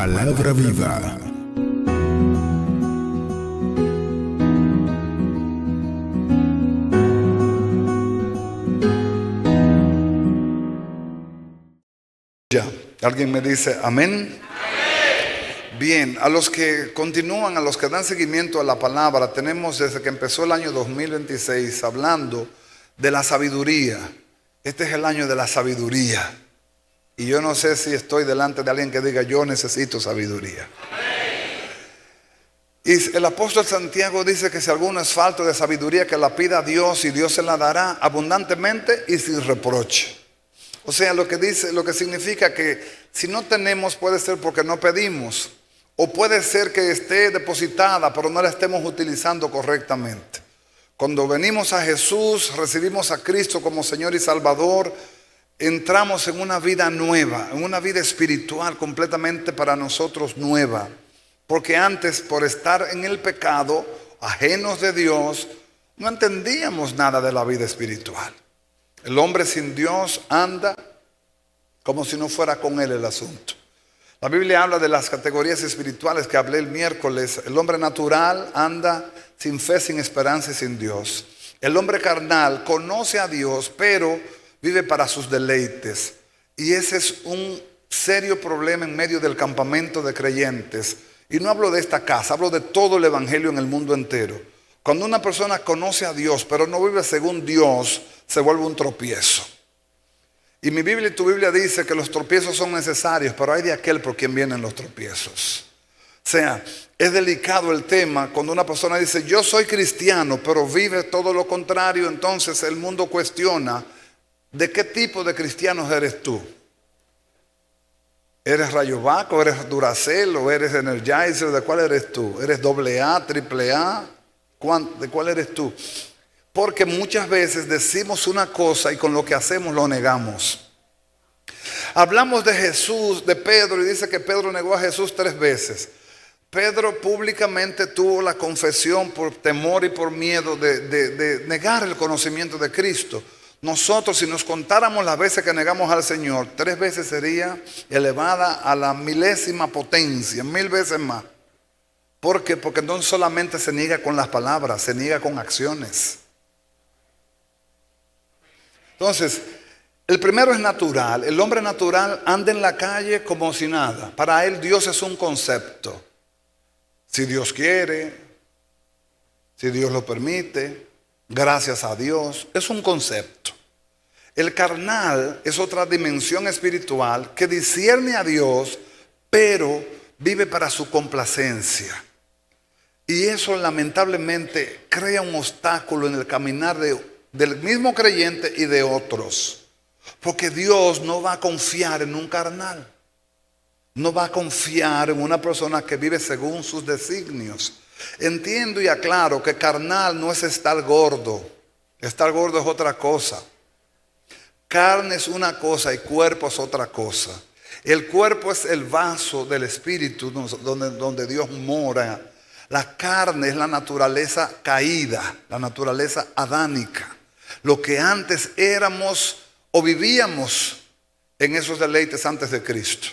Palabra viva. Ya, ¿alguien me dice amén? Bien, a los que continúan, a los que dan seguimiento a la palabra, tenemos desde que empezó el año 2026 hablando de la sabiduría. Este es el año de la sabiduría. Y yo no sé si estoy delante de alguien que diga yo necesito sabiduría. Y el apóstol Santiago dice que si alguno es falto de sabiduría, que la pida a Dios y Dios se la dará abundantemente y sin reproche. O sea, lo que significa que si no tenemos puede ser porque no pedimos. O puede ser que esté depositada pero no la estemos utilizando correctamente. Cuando venimos a Jesús, recibimos a Cristo como Señor y Salvador, entramos en una vida nueva, en una vida espiritual completamente para nosotros nueva. Porque antes, por estar en el pecado, ajenos de Dios, no entendíamos nada de la vida espiritual. El hombre sin Dios anda como si no fuera con él el asunto. La Biblia habla de las categorías espirituales que hablé el miércoles. El hombre natural anda sin fe, sin esperanza y sin Dios. El hombre carnal conoce a Dios, pero vive para sus deleites. Y ese es un serio problema en medio del campamento de creyentes. Y no hablo de esta casa, hablo de todo el evangelio en el mundo entero. Cuando una persona conoce a Dios, pero no vive según Dios, se vuelve un tropiezo. Y mi Biblia y tu Biblia dice que los tropiezos son necesarios, pero hay de aquel por quien vienen los tropiezos. O sea, es delicado el tema cuando una persona dice yo soy cristiano, pero vive todo lo contrario. Entonces el mundo cuestiona ¿de qué tipo de cristianos eres tú? ¿Eres Rayovac o eres Duracell o eres Energizer? ¿De cuál eres tú? ¿Eres AA, AAA? ¿De cuál eres tú? Porque muchas veces decimos una cosa y con lo que hacemos lo negamos. Hablamos de Jesús, de Pedro, y dice que Pedro negó a Jesús 3 veces. Pedro públicamente tuvo la confesión por temor y por miedo de negar el conocimiento de Cristo. Nosotros, si nos contáramos las veces que negamos al Señor, 3 veces sería elevada a la milésima potencia, 1000 veces más. ¿Por qué? Porque no solamente se niega con las palabras, se niega con acciones. Entonces, el primero es natural. El hombre natural anda en la calle como si nada. Para él Dios es un concepto. Si Dios quiere, si Dios lo permite, gracias a Dios, es un concepto. El carnal es otra dimensión espiritual que discierne a Dios, pero vive para su complacencia. Y eso lamentablemente crea un obstáculo en el caminar del mismo creyente y de otros. Porque Dios no va a confiar en un carnal. No va a confiar en una persona que vive según sus designios. Entiendo y aclaro que carnal no es estar gordo. Estar gordo es otra cosa. Carne es una cosa y cuerpo es otra cosa. El cuerpo es el vaso del espíritu donde Dios mora. La carne es la naturaleza caída, la naturaleza adánica. Lo que antes éramos o vivíamos en esos deleites antes de Cristo.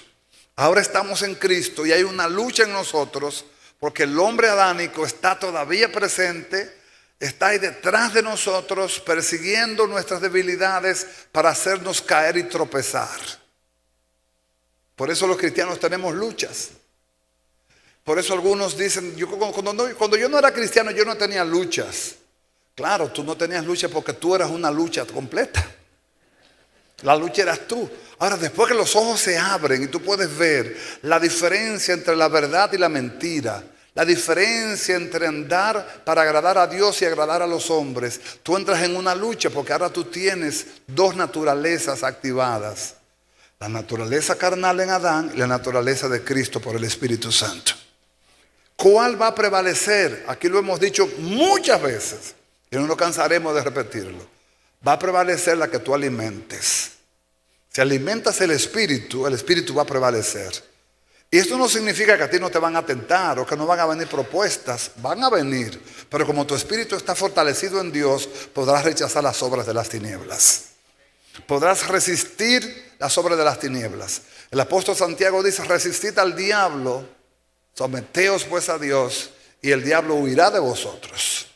Ahora estamos en Cristo y hay una lucha en nosotros porque el hombre adánico está todavía presente, está ahí detrás de nosotros persiguiendo nuestras debilidades para hacernos caer y tropezar. Por eso los cristianos tenemos luchas. Por eso algunos dicen, cuando yo no era cristiano yo no tenía luchas. Claro, tú no tenías lucha porque tú eras una lucha completa. La lucha eras tú. Ahora, después que los ojos se abren y tú puedes ver la diferencia entre la verdad y la mentira, la diferencia entre andar para agradar a Dios y agradar a los hombres, tú entras en una lucha porque ahora tú tienes 2 naturalezas activadas. La naturaleza carnal en Adán y la naturaleza de Cristo por el Espíritu Santo. ¿Cuál va a prevalecer? Aquí lo hemos dicho muchas veces y no nos cansaremos de repetirlo. Va a prevalecer la que tú alimentes. Si alimentas el Espíritu va a prevalecer. Y esto no significa que a ti no te van a tentar o que no van a venir propuestas. Van a venir. Pero como tu espíritu está fortalecido en Dios, podrás rechazar las obras de las tinieblas. Podrás resistir las obras de las tinieblas. El apóstol Santiago dice: resistid al diablo, someteos pues a Dios, y el diablo huirá de vosotros.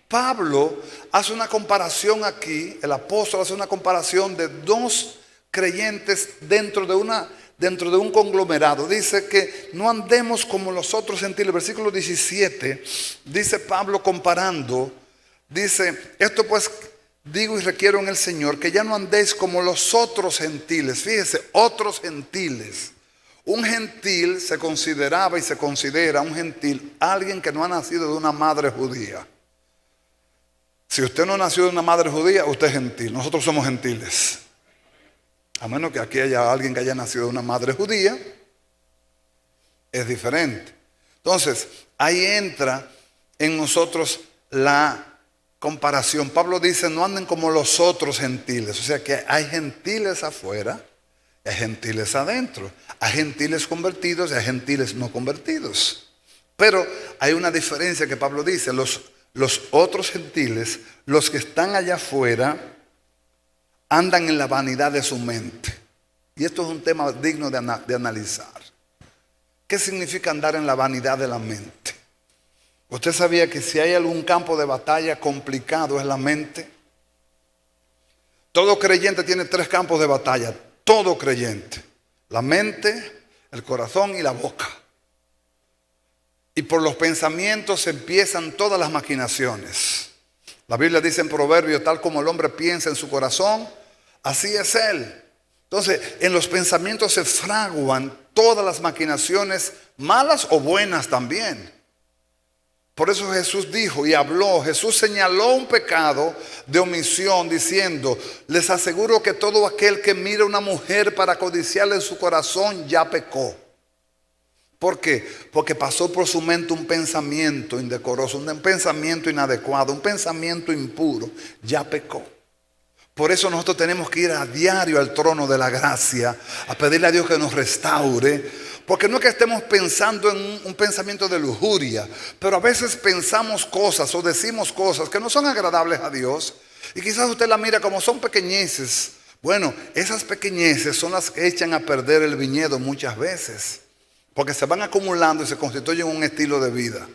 Pablo hace una comparación aquí, el apóstol hace una comparación de dos creyentes dentro de un conglomerado. Dice que no andemos como los otros gentiles. Versículo 17, dice Pablo comparando, dice: esto pues digo y requiero en el Señor, que ya no andéis como los otros gentiles. Fíjese, otros gentiles. Un gentil se consideraba y se considera un gentil alguien que no ha nacido de una madre judía. Si usted no nació de una madre judía, usted es gentil. Nosotros somos gentiles. A menos que aquí haya alguien que haya nacido de una madre judía, es diferente. Entonces, ahí entra en nosotros la comparación. Pablo dice: no anden como los otros gentiles. O sea que hay gentiles afuera, hay gentiles adentro, hay gentiles convertidos y hay gentiles no convertidos. Pero hay una diferencia que Pablo dice: los otros gentiles, los que están allá afuera, andan en la vanidad de su mente. Y esto es un tema digno de analizar. ¿Qué significa andar en la vanidad de la mente? ¿Usted sabía que si hay algún campo de batalla complicado es la mente? Todo creyente tiene 3 campos de batalla. Todo creyente: la mente, el corazón y la boca. Y por los pensamientos empiezan todas las maquinaciones. La Biblia dice en Proverbios: tal como el hombre piensa en su corazón, así es él. Entonces, en los pensamientos se fraguan todas las maquinaciones, malas o buenas también. Por eso Jesús dijo y habló, Jesús señaló un pecado de omisión diciendo: les aseguro que todo aquel que mira a una mujer para codiciarla en su corazón ya pecó. ¿Por qué? Porque pasó por su mente un pensamiento indecoroso, un pensamiento inadecuado, un pensamiento impuro. Ya pecó. Por eso nosotros tenemos que ir a diario al trono de la gracia, a pedirle a Dios que nos restaure. Porque no es que estemos pensando en un pensamiento de lujuria, pero a veces pensamos cosas o decimos cosas que no son agradables a Dios. Y quizás usted la mira como son pequeñeces. Bueno, esas pequeñeces son las que echan a perder el viñedo muchas veces. Porque se van acumulando y se constituyen un estilo de vida.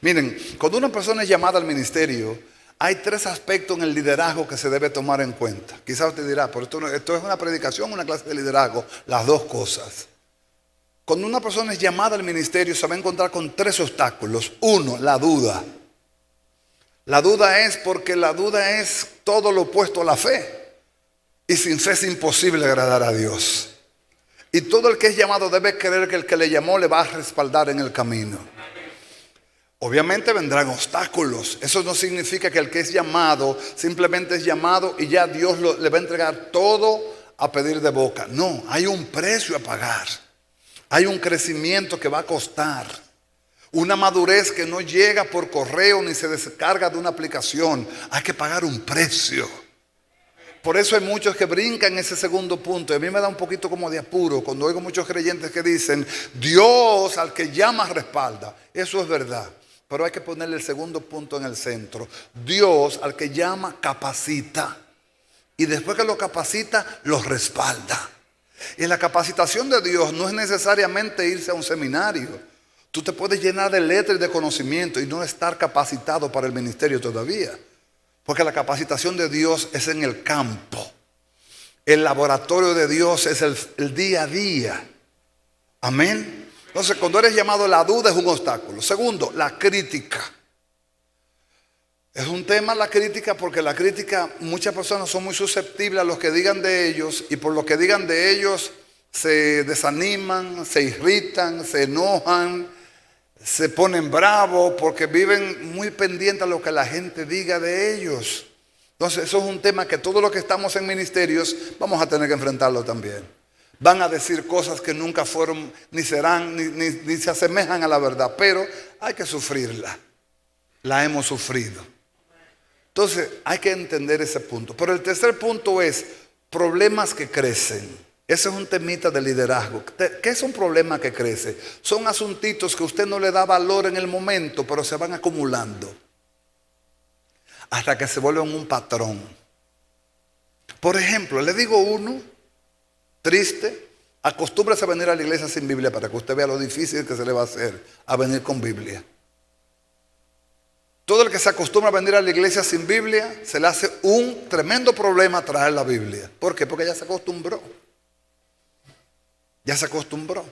Miren, cuando una persona es llamada al ministerio, hay 3 aspectos en el liderazgo que se debe tomar en cuenta. Quizás usted dirá: pero esto es una predicación, una clase de liderazgo. Las 2 cosas. Cuando una persona es llamada al ministerio, se va a encontrar con 3 obstáculos. 1, la duda. La duda es porque la duda es todo lo opuesto a la fe. Y sin fe es imposible agradar a Dios. Y todo el que es llamado debe creer que el que le llamó le va a respaldar en el camino. Obviamente vendrán obstáculos. Eso no significa que el que es llamado simplemente es llamado y ya Dios le va a entregar todo a pedir de boca. No, hay un precio a pagar. Hay un crecimiento que va a costar. Una madurez que no llega por correo ni se descarga de una aplicación. Hay que pagar un precio. Por eso hay muchos que brincan ese segundo punto. Y a mí me da un poquito como de apuro cuando oigo muchos creyentes que dicen: Dios al que llama respalda. Eso es verdad. Pero hay que ponerle el segundo punto en el centro. Dios al que llama capacita. Y después que lo capacita, lo respalda. Y la capacitación de Dios no es necesariamente irse a un seminario. Tú te puedes llenar de letras y de conocimiento y no estar capacitado para el ministerio todavía. Porque la capacitación de Dios es en el campo. El laboratorio de Dios es el día a día. Amén. Entonces, cuando eres llamado, la duda es un obstáculo. Segundo, la crítica. Es un tema la crítica porque la crítica, muchas personas son muy susceptibles a lo que digan de ellos. Y por lo que digan de ellos se desaniman, se irritan, se enojan, se ponen bravos porque viven muy pendientes a lo que la gente diga de ellos. Entonces eso es un tema que todos los que estamos en ministerios vamos a tener que enfrentarlo también. Van a decir cosas que nunca fueron, ni serán, ni se asemejan a la verdad. Pero hay que sufrirla. La hemos sufrido. Entonces hay que entender ese punto. Pero el tercer punto es problemas que crecen. Ese es un temita de liderazgo. ¿Qué es un problema que crece? Son asuntitos que usted no le da valor en el momento, pero se van acumulando hasta que se vuelven un patrón. Por ejemplo, le digo uno triste, acostúmbrese a venir a la iglesia sin Biblia para que usted vea lo difícil que se le va a hacer a venir con Biblia. Todo el que se acostumbra a venir a la iglesia sin Biblia, se le hace un tremendo problema traer la Biblia. ¿Por qué? Porque ya se acostumbró. Ya se acostumbró.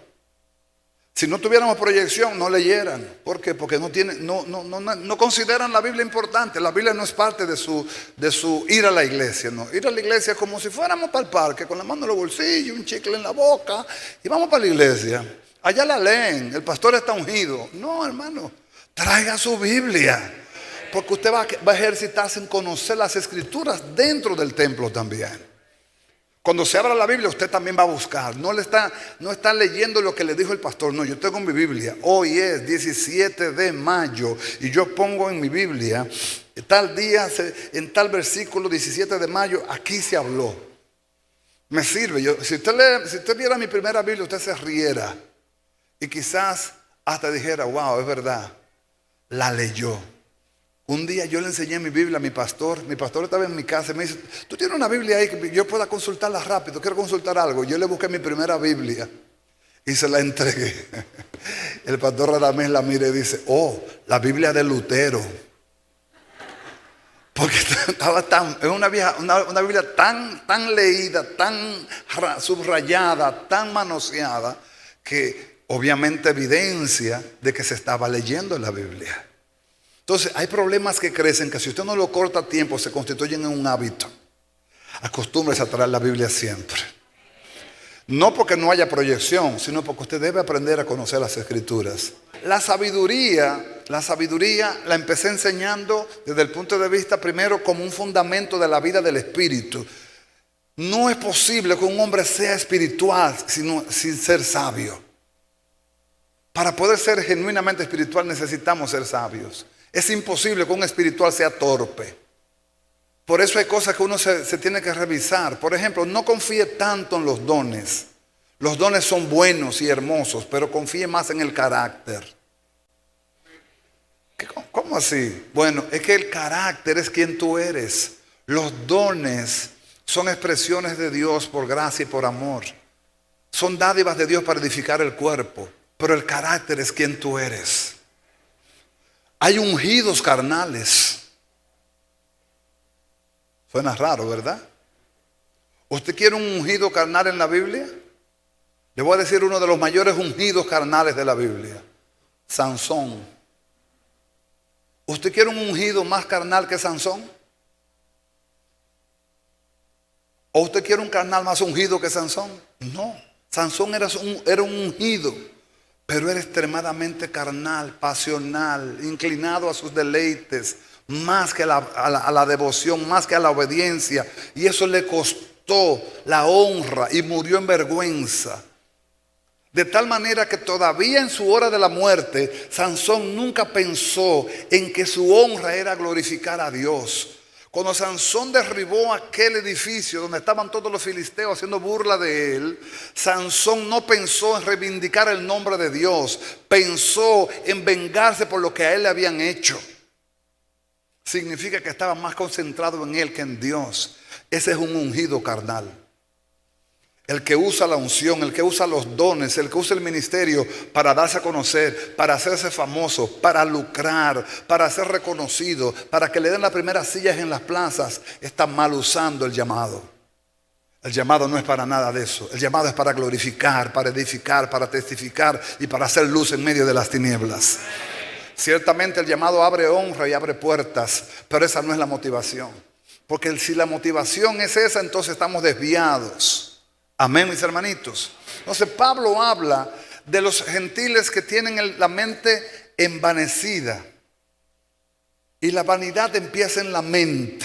Si no tuviéramos proyección, no leyeran. ¿Por qué? Porque no consideran la Biblia importante. La Biblia no es parte de su ir a la iglesia. No. Ir a la iglesia es como si fuéramos para el parque, con la mano en los bolsillos, un chicle en la boca, y vamos para la iglesia. Allá la leen, el pastor está ungido. No, hermano, traiga su Biblia. Porque usted va a ejercitarse en conocer las escrituras dentro del templo también. Cuando se abra la Biblia, usted también va a buscar. No está leyendo lo que le dijo el pastor. No, yo tengo mi Biblia. Hoy es 17 de mayo. Y yo pongo en mi Biblia, tal día, en tal versículo 17 de mayo, aquí se habló. Me sirve. Si usted viera mi primera Biblia, usted se riera. Y quizás hasta dijera, wow, es verdad. La leyó. Un día yo le enseñé mi Biblia a mi pastor estaba en mi casa y me dice, tú tienes una Biblia ahí que yo pueda consultarla rápido, quiero consultar algo. Yo le busqué mi primera Biblia y se la entregué. El pastor Radamés la mira y dice, oh, la Biblia de Lutero. Porque es una Biblia tan leída, tan subrayada, tan manoseada, que obviamente evidencia de que se estaba leyendo la Biblia. Entonces, hay problemas que crecen que si usted no lo corta a tiempo, se constituyen en un hábito. Acostúmbrese a traer la Biblia siempre. No porque no haya proyección, sino porque usted debe aprender a conocer las Escrituras. La sabiduría la empecé enseñando desde el punto de vista primero como un fundamento de la vida del Espíritu. No es posible que un hombre sea espiritual sin ser sabio. Para poder ser genuinamente espiritual necesitamos ser sabios. Es imposible que un espiritual sea torpe. Por eso hay cosas que uno se tiene que revisar. Por ejemplo, no confíe tanto en los dones. Los dones son buenos y hermosos, pero confíe más en el carácter. ¿Cómo así? Bueno, es que el carácter es quien tú eres. Los dones son expresiones de Dios por gracia y por amor. Son dádivas de Dios para edificar el cuerpo, pero el carácter es quien tú eres. Hay ungidos carnales. Suena raro, ¿verdad? ¿Usted quiere un ungido carnal en la Biblia? Le voy a decir uno de los mayores ungidos carnales de la Biblia. Sansón. ¿Usted quiere un ungido más carnal que Sansón? ¿O usted quiere un carnal más ungido que Sansón? No. Sansón era un ungido, pero era extremadamente carnal, pasional, inclinado a sus deleites, más que a la devoción, más que a la obediencia. Y eso le costó la honra y murió en vergüenza. De tal manera que todavía en su hora de la muerte, Sansón nunca pensó en que su honra era glorificar a Dios. Cuando Sansón derribó aquel edificio donde estaban todos los filisteos haciendo burla de él, Sansón no pensó en reivindicar el nombre de Dios, pensó en vengarse por lo que a él le habían hecho. Significa que estaba más concentrado en él que en Dios. Ese es un ungido carnal. El que usa la unción, el que usa los dones, el que usa el ministerio para darse a conocer, para hacerse famoso, para lucrar, para ser reconocido, para que le den las primeras sillas en las plazas, está mal usando el llamado. El llamado no es para nada de eso. El llamado es para glorificar, para edificar, para testificar y para hacer luz en medio de las tinieblas. Ciertamente el llamado abre honra y abre puertas, pero esa no es la motivación. Porque si la motivación es esa, entonces estamos desviados. Amén, mis hermanitos. Entonces Pablo habla de los gentiles que tienen la mente envanecida. Y la vanidad empieza en la mente.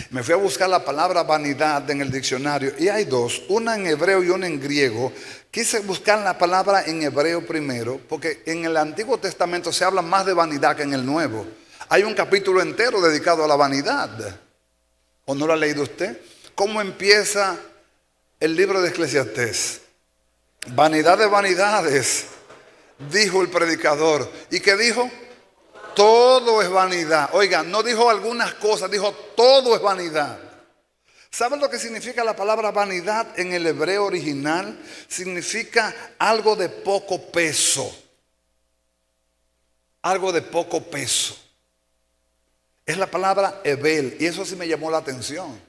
Me fui a buscar la palabra vanidad en el diccionario y hay dos, una en hebreo y una en griego. Quise buscar la palabra en hebreo primero, porque en el Antiguo Testamento se habla más de vanidad que en el Nuevo. Hay un capítulo entero dedicado a la vanidad. ¿O no lo ha leído usted? ¿Cómo empieza el libro de Eclesiastés? Vanidad de vanidades, dijo el predicador. ¿Y qué dijo? Todo es vanidad. Oiga, no dijo algunas cosas, dijo todo es vanidad. ¿Sabes lo que significa la palabra vanidad en el hebreo original? Significa algo de poco peso. Algo de poco peso. Es la palabra Ebel, y eso sí me llamó la atención.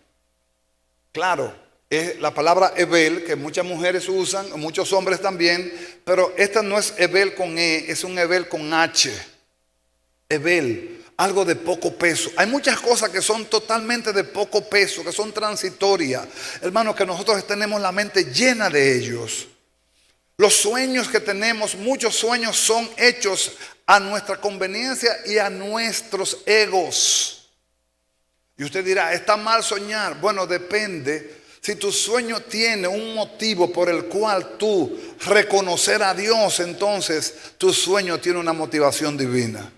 Claro, es la palabra Ebel que muchas mujeres usan, muchos hombres también, pero esta no es Ebel con E, es un Ebel con H. Ebel, algo de poco peso. Hay muchas cosas que son totalmente de poco peso, que son transitorias. Hermanos, que nosotros tenemos la mente llena de ellos. Los sueños que tenemos, muchos sueños son hechos a nuestra conveniencia y a nuestros egos. Y usted dirá, ¿está mal soñar? Bueno, depende. Si tu sueño tiene un motivo por el cual tú reconocer a Dios, entonces tu sueño tiene una motivación divina.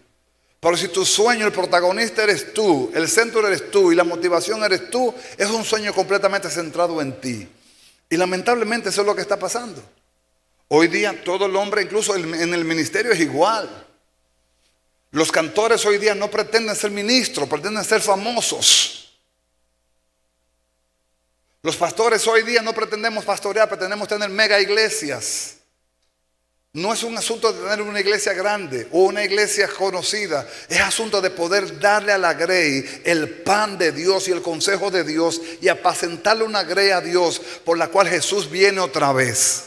Pero si tu sueño, el protagonista eres tú, el centro eres tú y la motivación eres tú, es un sueño completamente centrado en ti. Y lamentablemente eso es lo que está pasando. Hoy día todo el hombre, incluso en el ministerio, es igual. Los cantores hoy día no pretenden ser ministros, pretenden ser famosos. Los pastores hoy día no pretendemos pastorear, pretendemos tener mega iglesias. No es un asunto de tener una iglesia grande o una iglesia conocida. Es asunto de poder darle a la grey el pan de Dios y el consejo de Dios y apacentarle una grey a Dios por la cual Jesús viene otra vez.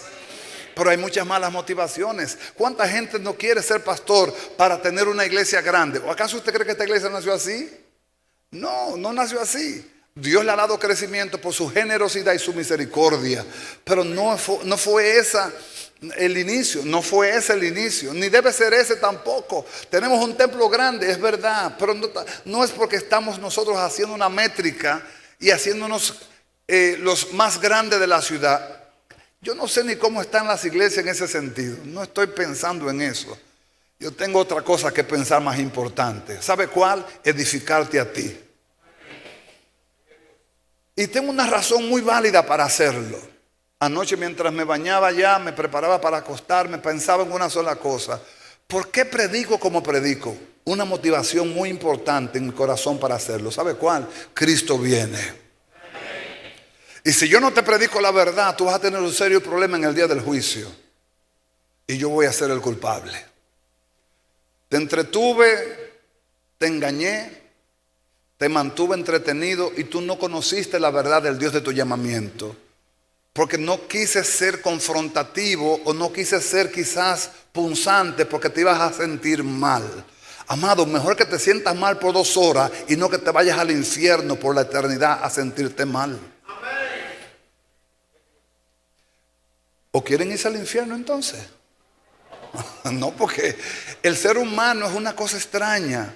Pero hay muchas malas motivaciones. ¿Cuánta gente no quiere ser pastor para tener una iglesia grande? ¿O acaso usted cree que esta iglesia nació así? No, no nació así. Dios le ha dado crecimiento por su generosidad y su misericordia. Pero no fue esa el inicio, no fue ese el inicio, ni debe ser ese tampoco. Tenemos un templo grande, es verdad, pero no es porque estamos nosotros haciendo una métrica y haciéndonos los más grandes de la ciudad. Yo no sé ni cómo están las iglesias en ese sentido. No estoy pensando en eso. Yo tengo otra cosa que pensar más importante. ¿Sabe cuál? Edificarte a ti. Y tengo una razón muy válida para hacerlo. Anoche mientras me bañaba ya, me preparaba para acostarme, pensaba en una sola cosa. ¿Por qué predico como predico? Una motivación muy importante en mi corazón para hacerlo. ¿Sabe cuál? Cristo viene. Y si yo no te predico la verdad, tú vas a tener un serio problema en el día del juicio. Y yo voy a ser el culpable. Te entretuve, te engañé, te mantuve entretenido y tú no conociste la verdad del Dios de tu llamamiento. Porque no quise ser confrontativo o no quise ser quizás punzante porque te ibas a sentir mal. Amado, mejor que te sientas mal por 2 horas y no que te vayas al infierno por la eternidad a sentirte mal. ¿O quieren irse al infierno entonces? No, porque el ser humano es una cosa extraña.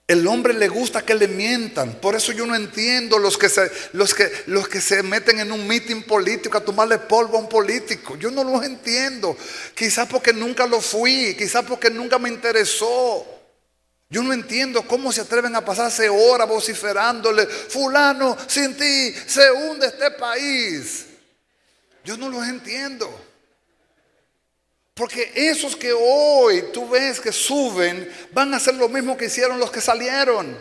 El hombre le gusta que le mientan. Por eso yo no entiendo los que se meten en un meeting político a tomarle polvo a un político. Yo no los entiendo. Quizás porque nunca lo fui. Quizás porque nunca me interesó. Yo no entiendo cómo se atreven a pasarse horas vociferándole: fulano, sin ti se hunde este país. Yo no los entiendo. Porque esos que hoy tú ves que suben van a hacer lo mismo que hicieron los que salieron.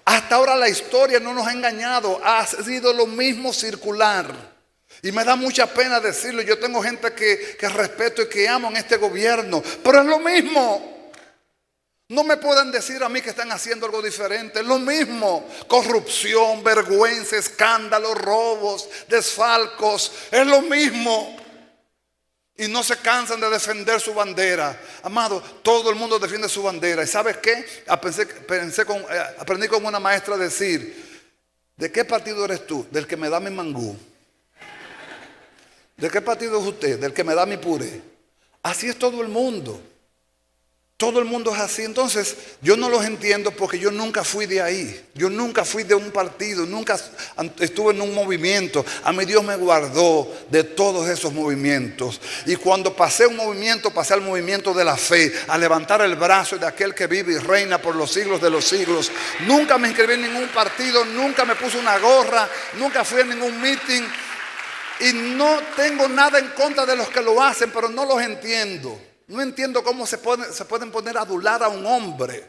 Hasta ahora la historia no nos ha engañado. Ha sido lo mismo circular. Y me da mucha pena decirlo. Yo tengo gente que respeto y que amo en este gobierno. Pero es lo mismo. No me pueden decir a mí que están haciendo algo diferente. Es lo mismo. Corrupción, vergüenza, escándalos, robos, desfalcos. Es lo mismo. Y no se cansan de defender su bandera. Amado, todo el mundo defiende su bandera. ¿Y sabes qué? Aprendí con una maestra a decir: ¿de qué partido eres tú? Del que me da mi mangú. ¿De qué partido es usted? Del que me da mi puré. Así es todo el mundo. Todo el mundo es así. Entonces yo no los entiendo porque yo nunca fui de ahí. Yo nunca fui de un partido. Nunca estuve en un movimiento. A mí Dios me guardó de todos esos movimientos. Y cuando pasé un movimiento, pasé al movimiento de la fe, a levantar el brazo de aquel que vive y reina por los siglos de los siglos. Nunca me inscribí en ningún partido. Nunca me puse una gorra. Nunca fui a ningún meeting. Y no tengo nada en contra de los que lo hacen, pero no los entiendo. No entiendo cómo se pueden poner a adular a un hombre.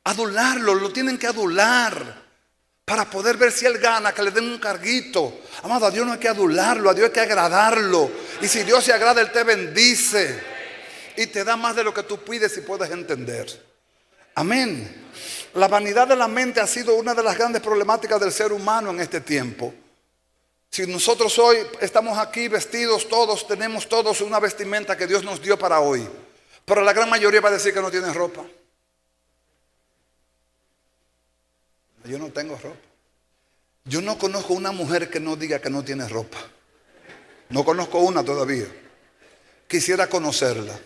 Adularlo, lo tienen que adular. para poder ver si Él gana, que le den un carguito. Amado, a Dios no hay que adularlo, a Dios hay que agradarlo. Y si Dios se agrada, Él te bendice y te da más de lo que tú pides y puedes entender. Amén. La vanidad de la mente ha sido una de las grandes problemáticas del ser humano en este tiempo. Si nosotros hoy estamos aquí vestidos todos, tenemos todos una vestimenta que Dios nos dio para hoy, pero la gran mayoría va a decir que no tienen ropa. Yo no tengo ropa. Yo no conozco una mujer que no diga que no tiene ropa. No conozco una todavía. Quisiera conocerla.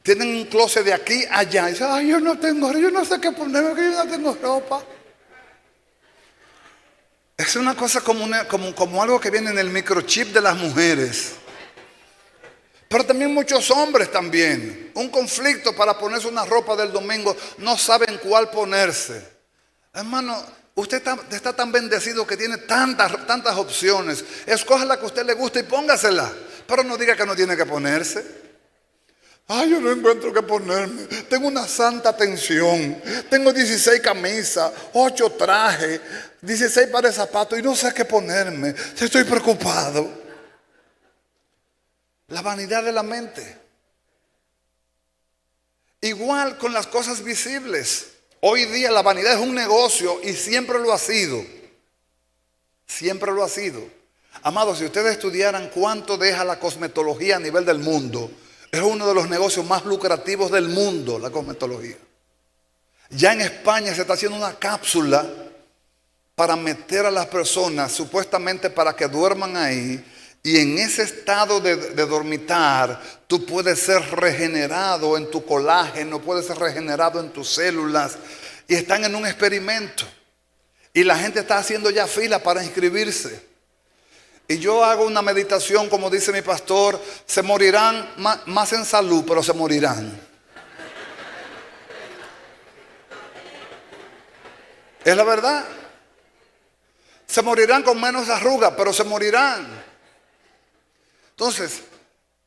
Tienen un closet de aquí a allá. Y dicen, ay, yo no sé qué ponerme, que yo no tengo ropa. Es una cosa como algo que viene en el microchip de las mujeres. Pero también muchos hombres también. Un conflicto para ponerse una ropa del domingo. No saben cuál ponerse. Hermano, usted está tan bendecido que tiene tantas opciones. Escoja la que a usted le guste y póngasela. Pero no diga que no tiene que ponerse. Ay, yo no encuentro qué ponerme. Tengo una santa tensión. Tengo 16 camisas, 8 trajes, 16 pares de zapatos y no sé qué ponerme. Estoy preocupado. La vanidad de la mente. Igual con las cosas visibles. Hoy día la vanidad es un negocio y siempre lo ha sido. Siempre lo ha sido. Amados, si ustedes estudiaran cuánto deja la cosmetología a nivel del mundo, es uno de los negocios más lucrativos del mundo, la cosmetología. Ya en España se está haciendo una cápsula para meter a las personas, supuestamente para que duerman ahí. Y en ese estado de dormitar, tú puedes ser regenerado en tu colágeno, puedes ser regenerado en tus células. Y están en un experimento. Y la gente está haciendo ya fila para inscribirse. Y yo hago una meditación, como dice mi pastor, se morirán más en salud, pero se morirán. Es la verdad. Se morirán con menos arrugas, pero se morirán. Entonces,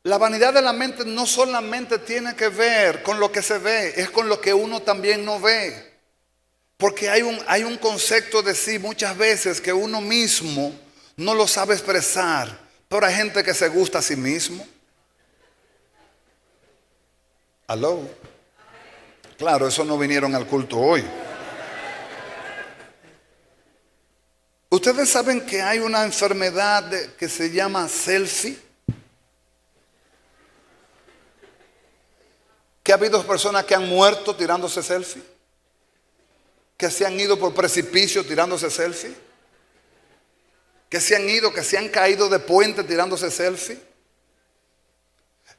la vanidad de la mente no solamente tiene que ver con lo que se ve, es con lo que uno también no ve. Porque hay un concepto de sí muchas veces que uno mismo no lo sabe expresar, pero hay gente que se gusta a sí mismo. ¿Aló? Claro, eso no vinieron al culto hoy. Ustedes saben que hay una enfermedad que se llama selfie. Que ha habido personas que han muerto tirándose selfie. Que se han ido por precipicio tirándose selfie. Que se han ido, que se han caído de puente tirándose selfie.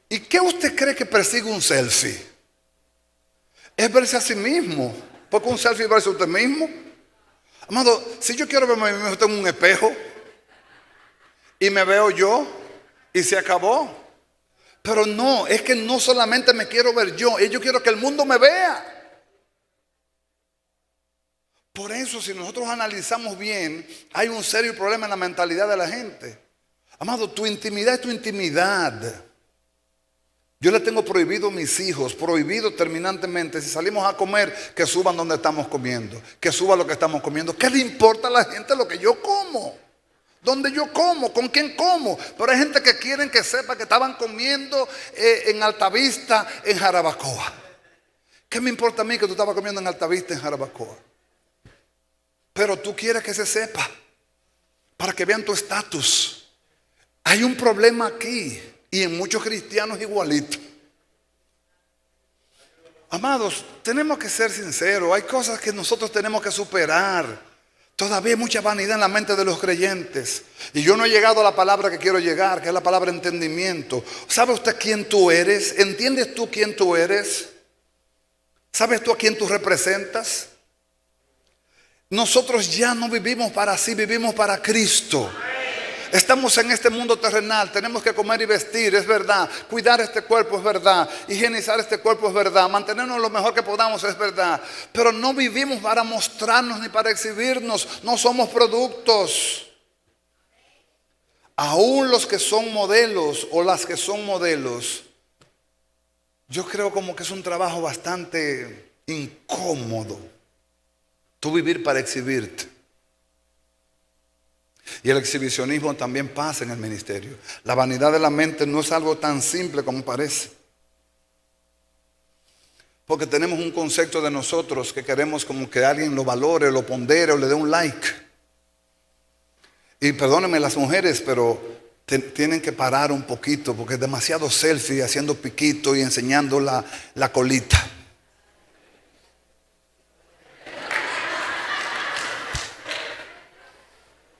¿Y qué usted cree que persigue un selfie? Es verse a sí mismo. Porque un selfie es verse a usted mismo. Amado, si yo quiero verme a mí mismo en un espejo y me veo yo y se acabó. Pero no, es que no solamente me quiero ver yo quiero que el mundo me vea. Por eso, si nosotros analizamos bien, hay un serio problema en la mentalidad de la gente. Amado, tu intimidad es tu intimidad. Yo le tengo prohibido a mis hijos, prohibido terminantemente, si salimos a comer, que suban donde estamos comiendo, que suba lo que estamos comiendo. ¿Qué le importa a la gente lo que yo como? ¿Dónde yo como? ¿Con quién como? Pero hay gente que quieren que sepa que estaban comiendo en Altavista, en Jarabacoa. ¿Qué me importa a mí que tú estabas comiendo en Altavista, en Jarabacoa? Pero tú quieres que se sepa, para que vean tu estatus. Hay un problema aquí, y en muchos cristianos igualito. Amados, tenemos que ser sinceros. Hay cosas que nosotros tenemos que superar. Todavía hay mucha vanidad en la mente de los creyentes. Y yo no he llegado a la palabra que quiero llegar, que es la palabra entendimiento. ¿Sabe usted quién tú eres? ¿Entiendes tú quién tú eres? ¿Sabes tú a quién tú representas? Nosotros ya no vivimos para sí, vivimos para Cristo. Estamos en este mundo terrenal, tenemos que comer y vestir, es verdad. Cuidar este cuerpo es verdad. Higienizar este cuerpo es verdad. Mantenernos lo mejor que podamos es verdad. Pero no vivimos para mostrarnos ni para exhibirnos. No somos productos. Aún los que son modelos o las que son modelos, yo creo como que es un trabajo bastante incómodo. Tú vivir para exhibirte. Y el exhibicionismo también pasa en el ministerio. La vanidad de la mente no es algo tan simple como parece. Porque tenemos un concepto de nosotros que queremos como que alguien lo valore, lo pondere o le dé un like. Y perdónenme las mujeres, pero tienen que parar un poquito porque es demasiado selfie haciendo piquito y enseñando la colita.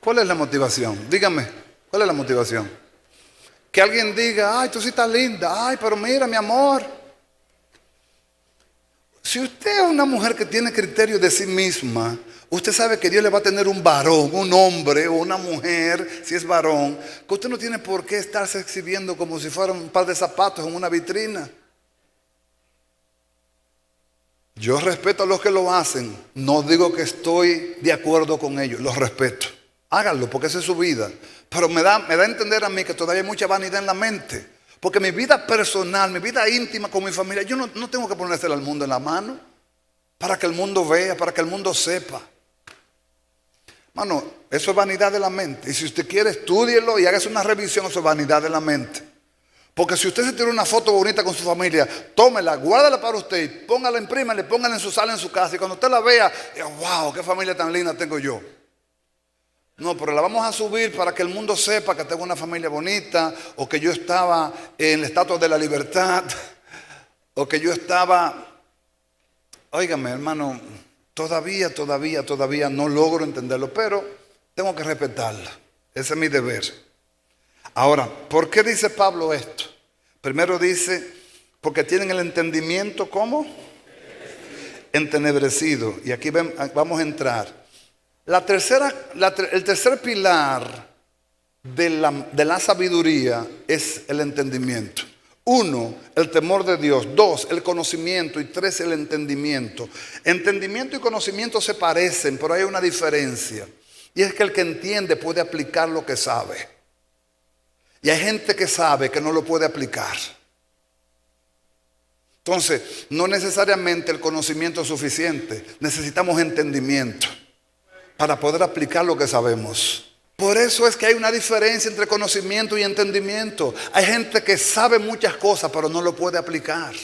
¿Cuál es la motivación? Dígame, ¿cuál es la motivación? Que alguien diga, ay, tú sí estás linda, ay, pero mira, mi amor. Si usted es una mujer que tiene criterio de sí misma, usted sabe que Dios le va a tener un varón, un hombre o una mujer, si es varón, que usted no tiene por qué estarse exhibiendo como si fuera un par de zapatos en una vitrina. Yo respeto a los que lo hacen, no digo que estoy de acuerdo con ellos, los respeto. Háganlo porque esa es su vida. Pero me da a entender a mí que todavía hay mucha vanidad en la mente. Porque mi vida personal, mi vida íntima con mi familia, yo no tengo que ponérsela al mundo en la mano para que el mundo vea, para que el mundo sepa. Mano, eso es vanidad de la mente. Y si usted quiere, estúdielo y hágase una revisión, eso es vanidad de la mente. Porque si usted se tira una foto bonita con su familia, tómela, guárdala para usted, póngala, imprímala, póngala en su sala, en su casa. Y cuando usted la vea, diga, wow, qué familia tan linda tengo yo. No, pero la vamos a subir para que el mundo sepa que tengo una familia bonita, o que yo estaba en la Estatua de la Libertad, o que yo estaba... Óigame, hermano, todavía no logro entenderlo, pero tengo que respetarla. Ese es mi deber. Ahora, ¿por qué dice Pablo esto? Primero dice, porque tienen el entendimiento, ¿cómo? Entenebrecido. Y aquí vamos a entrar. El tercer pilar de la sabiduría es el entendimiento. 1, el temor de Dios. 2, el conocimiento. Y 3, el entendimiento. Entendimiento y conocimiento se parecen, pero hay una diferencia. Y es que el que entiende puede aplicar lo que sabe. Y hay gente que sabe que no lo puede aplicar. Entonces, no necesariamente el conocimiento es suficiente. Necesitamos entendimiento para poder aplicar lo que sabemos. Por eso es que hay una diferencia entre conocimiento y entendimiento. Hay gente que sabe muchas cosas, pero no lo puede aplicar.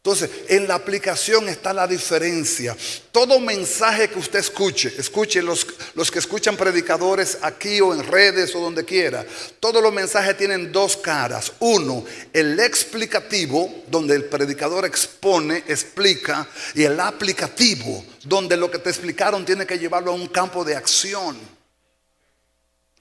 Entonces, en la aplicación está la diferencia. Todo mensaje que usted escuche los que escuchan predicadores aquí o en redes o donde quiera, todos los mensajes tienen dos caras. Uno, el explicativo, donde el predicador expone, explica, y el aplicativo, donde lo que te explicaron tiene que llevarlo a un campo de acción.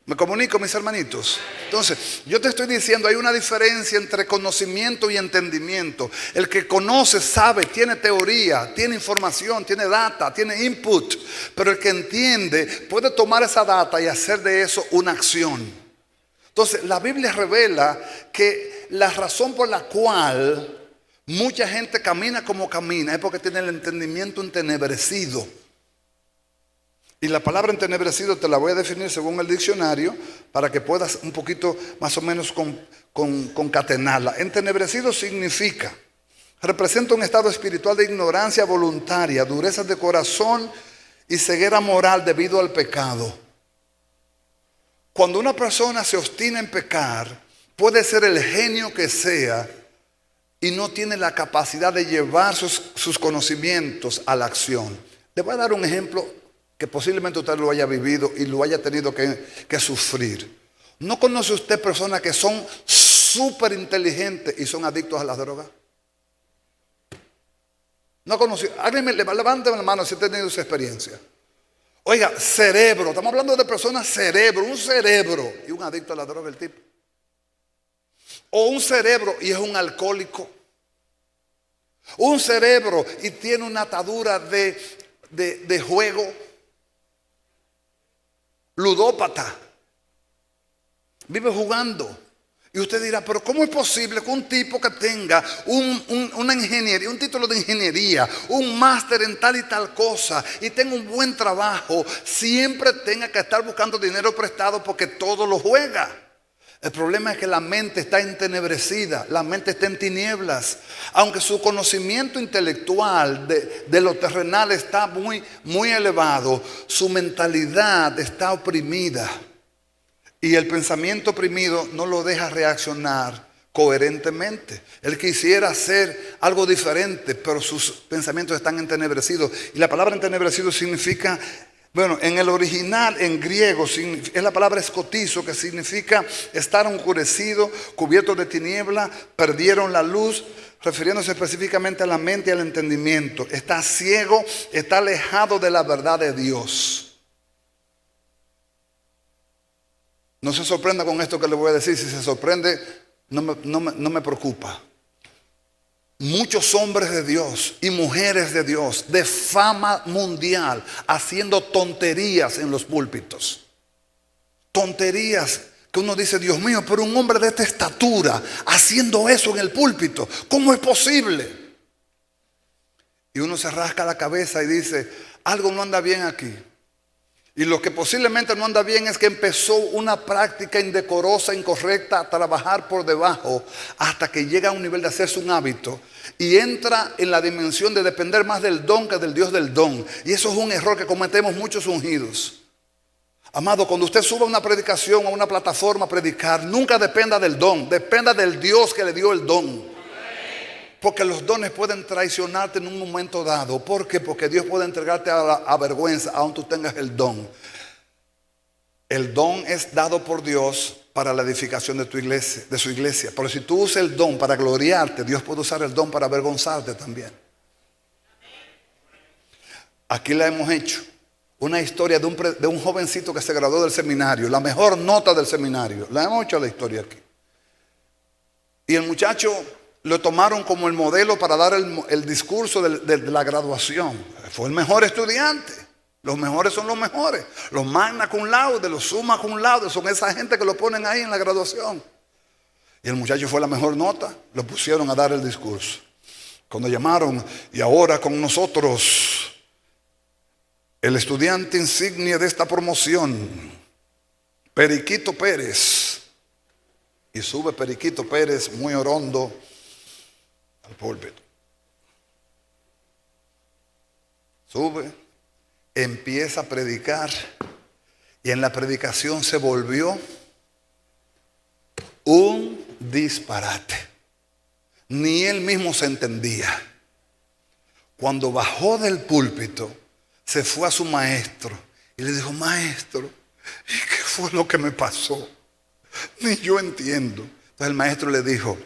¿Me comunico, mis hermanitos? Entonces, yo te estoy diciendo, hay una diferencia entre conocimiento y entendimiento. El que conoce, sabe, tiene teoría, tiene información, tiene data, tiene input. Pero el que entiende puede tomar esa data y hacer de eso una acción. Entonces, la Biblia revela que la razón por la cual mucha gente camina como camina es porque tiene el entendimiento entenebrecido. Y la palabra entenebrecido te la voy a definir según el diccionario para que puedas un poquito más o menos concatenarla. Entenebrecido significa, representa un estado espiritual de ignorancia voluntaria, dureza de corazón y ceguera moral debido al pecado. Cuando una persona se obstina en pecar, puede ser el genio que sea y no tiene la capacidad de llevar sus conocimientos a la acción. Le voy a dar un ejemplo que posiblemente usted lo haya vivido y lo haya tenido que sufrir. ¿No conoce usted personas que son súper inteligentes y son adictos a las drogas? ¿No conoce? Alguien levante la mano si ha tenido esa experiencia. Oiga, cerebro, estamos hablando de personas cerebro, un cerebro y un adicto a la droga el tipo. O un cerebro y es un alcohólico. Un cerebro y tiene una atadura de juego. Ludópata, vive jugando. Y usted dirá, pero ¿cómo es posible que un tipo que tenga una ingeniería, un título de ingeniería, un máster en tal y tal cosa, y tenga un buen trabajo, siempre tenga que estar buscando dinero prestado porque todo lo juega? El problema es que la mente está entenebrecida, la mente está en tinieblas. Aunque su conocimiento intelectual de lo terrenal está muy elevado, su mentalidad está oprimida. Y el pensamiento oprimido no lo deja reaccionar coherentemente. Él quisiera hacer algo diferente, pero sus pensamientos están entenebrecidos. Y la palabra entenebrecido significa... Bueno, en el original, en griego, es la palabra escotizo, que significa estar oscurecido, cubierto de tiniebla, perdieron la luz, refiriéndose específicamente a la mente y al entendimiento. Está ciego, está alejado de la verdad de Dios. No se sorprenda con esto que le voy a decir. Si se sorprende, no me preocupa. Muchos hombres de Dios y mujeres de Dios de fama mundial haciendo tonterías en los púlpitos. Tonterías que uno dice, Dios mío, pero un hombre de esta estatura haciendo eso en el púlpito, ¿cómo es posible? Y uno se rasca la cabeza y dice, algo no anda bien aquí. Y lo que posiblemente no anda bien es que empezó una práctica indecorosa, incorrecta, a trabajar por debajo hasta que llega a un nivel de hacerse un hábito y entra en la dimensión de depender más del don que del Dios del don. Y eso es un error que cometemos muchos ungidos. Amado, cuando usted suba a una predicación, a una plataforma a predicar, nunca dependa del don, dependa del Dios que le dio el don. Porque los dones pueden traicionarte en un momento dado. ¿Por qué? Porque Dios puede entregarte a vergüenza, aun tú tengas el don. El don es dado por Dios para la edificación de tu iglesia, de su iglesia. Pero si tú usas el don para gloriarte, Dios puede usar el don para avergonzarte también. Aquí la hemos hecho. Una historia de un jovencito que se graduó del seminario. La mejor nota del seminario. La hemos hecho la historia aquí. Y el muchacho... lo tomaron como el modelo para dar el discurso de la graduación. Fue el mejor estudiante. Los mejores son los mejores. Los magna cum laude, los summa cum laude, son esa gente que lo ponen ahí en la graduación. Y el muchacho fue la mejor nota. Lo pusieron a dar el discurso. Cuando llamaron, y ahora con nosotros el estudiante insignia de esta promoción, Periquito Pérez. Y sube Periquito Pérez muy orondo al púlpito. Sube, empieza a predicar y en la predicación se volvió un disparate. Ni él mismo se entendía. Cuando bajó del púlpito, se fue a su maestro y le dijo, maestro, ¿y qué fue lo que me pasó? Ni yo entiendo. Entonces el maestro le dijo,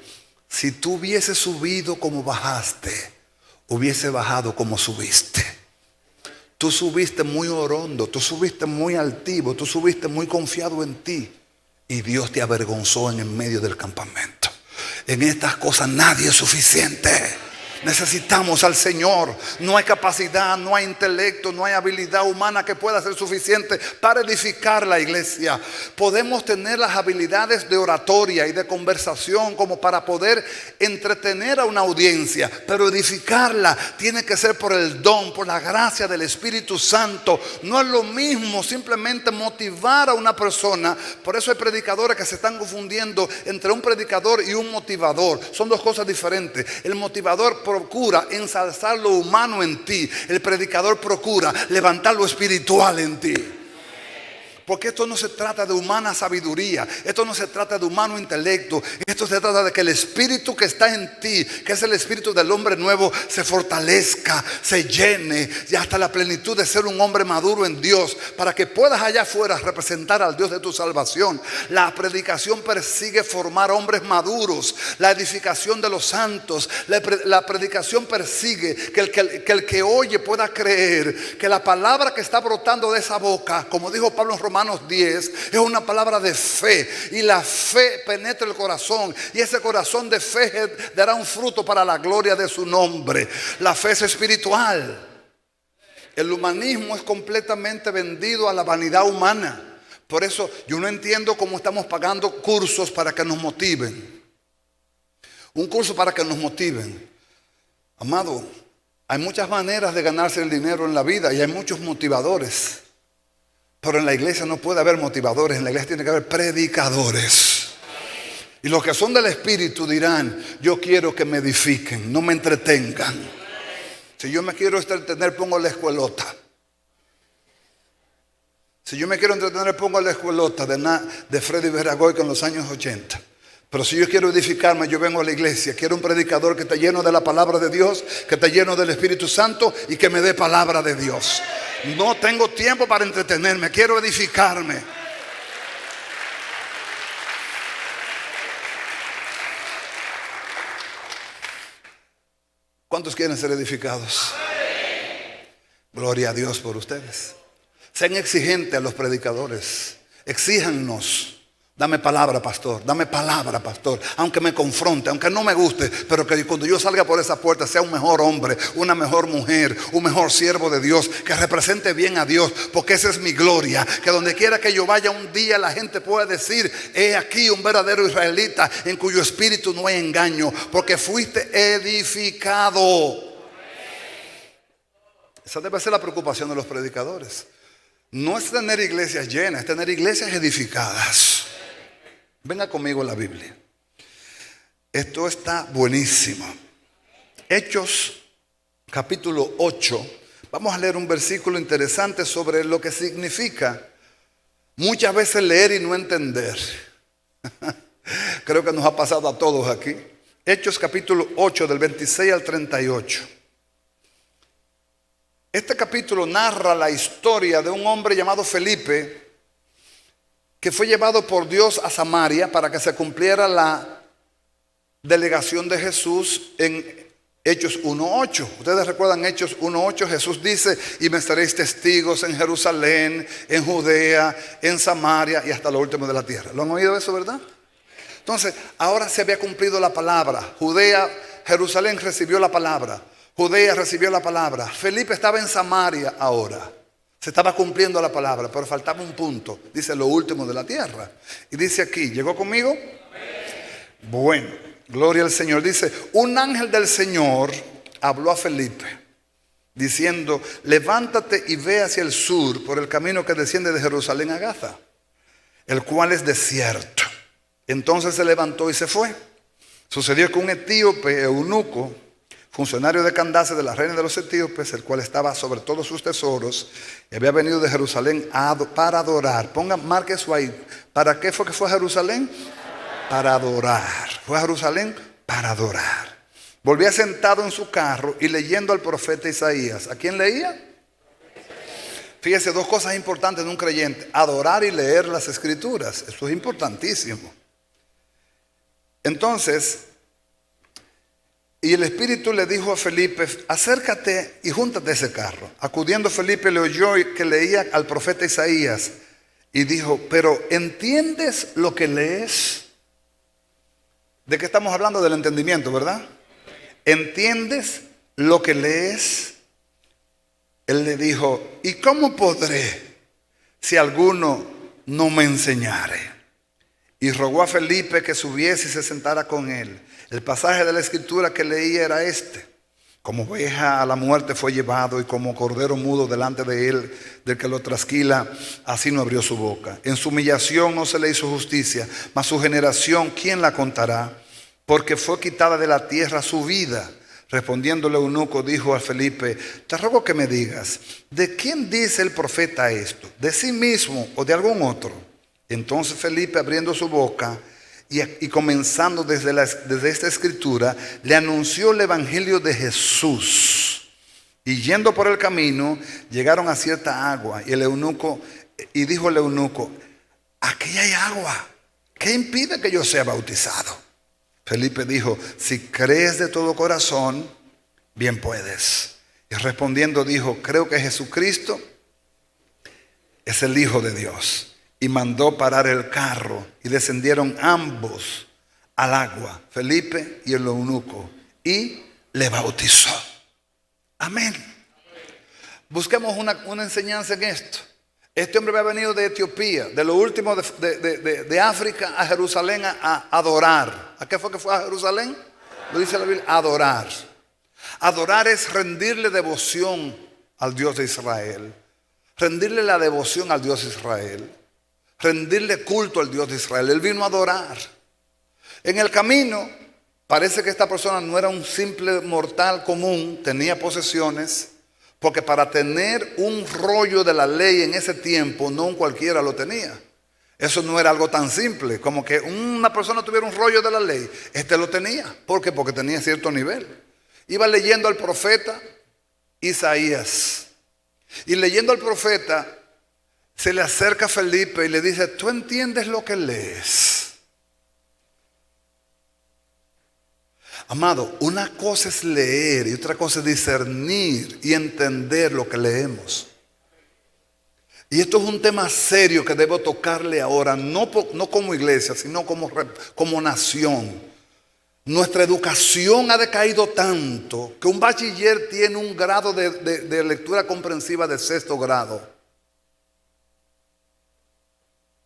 si tú hubieses subido como bajaste, hubiese bajado como subiste. Tú subiste muy orondo, tú subiste muy altivo, tú subiste muy confiado en ti. Y Dios te avergonzó en el medio del campamento. En estas cosas nadie es suficiente. Necesitamos al Señor. No hay capacidad, no hay intelecto, no hay habilidad humana que pueda ser suficiente para edificar la iglesia. Podemos tener las habilidades de oratoria y de conversación como para poder entretener a una audiencia, pero edificarla tiene que ser por el don, por la gracia del Espíritu Santo. No es lo mismo simplemente motivar a una persona. Por eso hay predicadores que se están confundiendo entre un predicador y un motivador. Son dos cosas diferentes. El motivador procura ensalzar lo humano en ti. El predicador procura levantar lo espiritual en ti. Porque esto no se trata de humana sabiduría. Esto no se trata de humano intelecto. Esto se trata de que el espíritu que está en ti, que es el espíritu del hombre nuevo, se fortalezca, se llene y hasta la plenitud de ser un hombre maduro en Dios, para que puedas allá afuera representar al Dios de tu salvación. La predicación persigue formar hombres maduros. La edificación de los santos. La predicación persigue que el que oye pueda creer que la palabra que está brotando de esa boca, como dijo Pablo en Romanos 10, es una palabra de fe, y la fe penetra el corazón, y ese corazón de fe dará un fruto para la gloria de su nombre. La fe es espiritual. El humanismo es completamente vendido a la vanidad humana. Por eso yo no entiendo cómo estamos pagando cursos para que nos motiven. Un curso para que nos motiven. Amado, hay muchas maneras de ganarse el dinero en la vida y hay muchos motivadores. Pero en la iglesia no puede haber motivadores, en la iglesia tiene que haber predicadores. Y los que son del Espíritu dirán, yo quiero que me edifiquen, no me entretengan. Si yo me quiero entretener, pongo la escuelota. Si yo me quiero entretener, pongo la escuelota de Freddy Veragoy en los años 80. Pero si yo quiero edificarme, yo vengo a la iglesia. Quiero un predicador que esté lleno de la palabra de Dios, que esté lleno del Espíritu Santo y que me dé palabra de Dios. No tengo tiempo para entretenerme, quiero edificarme. ¿Cuántos quieren ser edificados? Gloria a Dios por ustedes. Sean exigentes a los predicadores. Exíjanos. Dame palabra, pastor. Dame palabra, pastor. Aunque me confronte, aunque no me guste, pero que cuando yo salga por esa puerta sea un mejor hombre, una mejor mujer, un mejor siervo de Dios, que represente bien a Dios, porque esa es mi gloria. Que donde quiera que yo vaya un día la gente pueda decir, he aquí un verdadero israelita en cuyo espíritu no hay engaño, porque fuiste edificado. Esa debe ser la preocupación de los predicadores. No es tener iglesias llenas, es tener iglesias edificadas. Venga conmigo a la Biblia. Esto está buenísimo. Hechos capítulo 8. Vamos a leer un versículo interesante sobre lo que significa muchas veces leer y no entender. Creo que nos ha pasado a todos aquí. Hechos capítulo 8 del 26 al 38. Este capítulo narra la historia de un hombre llamado Felipe, que fue llevado por Dios a Samaria para que se cumpliera la delegación de Jesús en Hechos 1:8. Ustedes recuerdan Hechos 1:8, Jesús dice, y me seréis testigos en Jerusalén, en Judea, en Samaria y hasta lo último de la tierra. ¿Lo han oído eso, verdad? Entonces, ahora se había cumplido la palabra. Judea, Jerusalén recibió la palabra. Judea recibió la palabra. Felipe estaba en Samaria ahora. Se estaba cumpliendo la palabra, pero faltaba un punto. Dice lo último de la tierra. Y dice aquí, ¿llegó conmigo? Bueno, gloria al Señor. Dice, un ángel del Señor habló a Felipe, diciendo, levántate y ve hacia el sur por el camino que desciende de Jerusalén a Gaza, el cual es desierto. Entonces se levantó y se fue. Sucedió que un etíope, eunuco, funcionario de Candace, de la reina de los etíopes, el cual estaba sobre todos sus tesoros, y había venido de Jerusalén para adorar. Marque eso ahí. ¿Para qué fue que fue a Jerusalén? Para adorar. Fue a Jerusalén para adorar. Volvía sentado en su carro y leyendo al profeta Isaías. ¿A quién leía? Fíjese, dos cosas importantes en un creyente: adorar y leer las escrituras. Eso es importantísimo. Entonces, y el Espíritu le dijo a Felipe, acércate y júntate a ese carro. Acudiendo Felipe le oyó que leía al profeta Isaías y dijo, pero ¿entiendes lo que lees? ¿De qué estamos hablando? Del entendimiento, ¿verdad? ¿Entiendes lo que lees? Él le dijo, ¿y cómo podré si alguno no me enseñare? Y rogó a Felipe que subiese y se sentara con él. El pasaje de la escritura que leía era este: como oveja a la muerte fue llevado, y como cordero mudo delante de él, del que lo trasquila, así no abrió su boca. En su humillación no se le hizo justicia, mas su generación, ¿quién la contará? Porque fue quitada de la tierra su vida. Respondiendo el eunuco, dijo a Felipe, te ruego que me digas, ¿de quién dice el profeta esto? ¿De sí mismo o de algún otro? Entonces Felipe, abriendo su boca y comenzando desde esta escritura, le anunció el evangelio de Jesús. Y yendo por el camino, llegaron a cierta agua. Y dijo el eunuco, aquí hay agua, ¿qué impide que yo sea bautizado? Felipe dijo, si crees de todo corazón, bien puedes. Y respondiendo dijo, creo que Jesucristo es el Hijo de Dios. Y mandó parar el carro y descendieron ambos al agua, Felipe y el eunuco, y le bautizó. Amén. Busquemos una enseñanza en esto. Este hombre había venido de Etiopía, de lo último de África, a Jerusalén a adorar. ¿A qué fue que fue a Jerusalén? Lo dice la Biblia, adorar. Adorar es rendirle devoción al Dios de Israel. Rendirle la devoción al Dios de Israel. Rendirle culto al Dios de Israel. Él vino a adorar. En el camino, parece que esta persona no era un simple mortal común, tenía posesiones, porque para tener un rollo de la ley en ese tiempo, no un cualquiera lo tenía. Eso no era algo tan simple, como que una persona tuviera un rollo de la ley. Este lo tenía. ¿Por qué? Porque tenía cierto nivel. Iba leyendo al profeta Isaías. Y leyendo al profeta, se le acerca a Felipe y le dice, ¿tú entiendes lo que lees? Amado, una cosa es leer y otra cosa es discernir y entender lo que leemos. Y esto es un tema serio que debo tocarle ahora, no como iglesia, sino como nación. Nuestra educación ha decaído tanto que un bachiller tiene un grado de lectura comprensiva de 6º grado.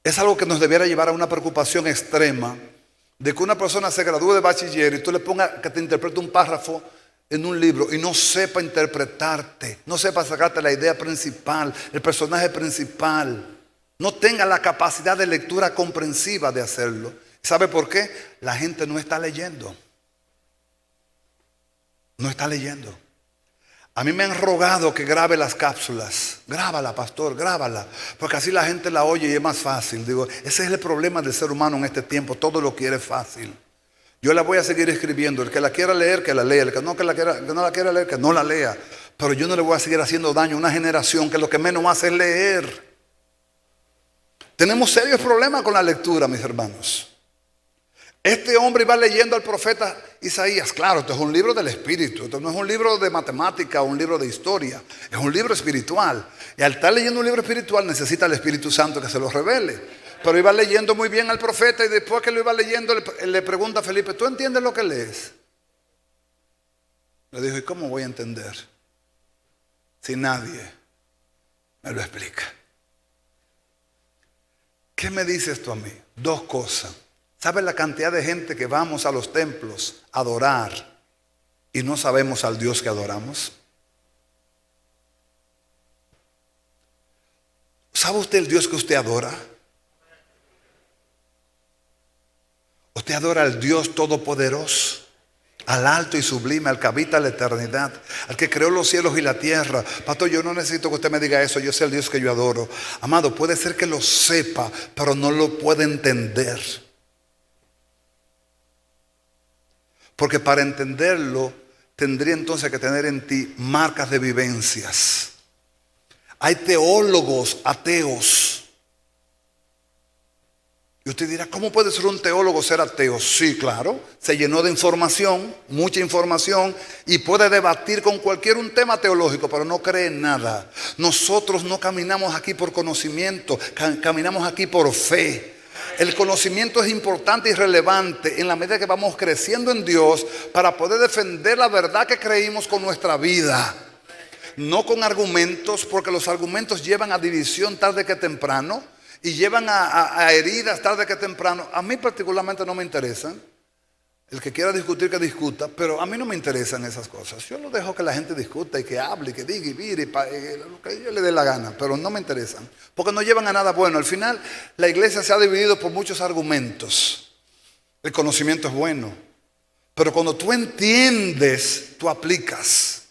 Es algo que nos debiera llevar a una preocupación extrema de que una persona se gradúe de bachiller y tú le pongas que te interprete un párrafo en un libro y no sepa interpretarte, no sepa sacarte la idea principal, el personaje principal, no tenga la capacidad de lectura comprensiva de hacerlo. ¿Sabe por qué? La gente no está leyendo. No está leyendo. A mí me han rogado que grabe las cápsulas. Grábala, pastor, grábala. Porque así la gente la oye y es más fácil. Digo, ese es el problema del ser humano en este tiempo. Todo lo quiere fácil. Yo la voy a seguir escribiendo. El que la quiera leer, que la lea. El que no la quiera leer, que no la lea. Pero yo no le voy a seguir haciendo daño a una generación que lo que menos hace es leer. Tenemos serios problemas con la lectura, mis hermanos. Este hombre iba leyendo al profeta Isaías. Claro, esto es un libro del Espíritu. Esto no es un libro de matemática o un libro de historia. Es un libro espiritual. Y al estar leyendo un libro espiritual necesita el Espíritu Santo que se lo revele. Pero iba leyendo muy bien al profeta y después que lo iba leyendo le pregunta a Felipe, ¿tú entiendes lo que lees? Le dijo, ¿y cómo voy a entender si nadie me lo explica? ¿Qué me dice esto a mí? 2 cosas. ¿Sabes la cantidad de gente que vamos a los templos a adorar y no sabemos al Dios que adoramos? ¿Sabe usted el Dios que usted adora? Usted adora al Dios Todopoderoso, al alto y sublime, al que habita la eternidad, al que creó los cielos y la tierra. Pastor, yo no necesito que usted me diga eso, yo sé el Dios que yo adoro. Amado, puede ser que lo sepa, pero no lo puede entender. Porque para entenderlo, tendría entonces que tener en ti marcas de vivencias. Hay teólogos ateos. Y usted dirá, ¿cómo puede ser un teólogo ser ateo? Sí, claro, se llenó de información, mucha información, y puede debatir con cualquier un tema teológico, pero no cree en nada. Nosotros no caminamos aquí por conocimiento, caminamos aquí por fe. El conocimiento es importante y relevante en la medida que vamos creciendo en Dios para poder defender la verdad que creímos con nuestra vida. No con argumentos, porque los argumentos llevan a división tarde que temprano y llevan a heridas tarde que temprano. A mí particularmente no me interesan. El que quiera discutir, que discuta, pero a mí no me interesan esas cosas. Yo lo dejo que la gente discuta y que hable, y que diga y vire, lo que yo le dé la gana, pero no me interesan, porque no llevan a nada bueno. Al final, la iglesia se ha dividido por muchos argumentos. El conocimiento es bueno, pero cuando tú entiendes, tú aplicas.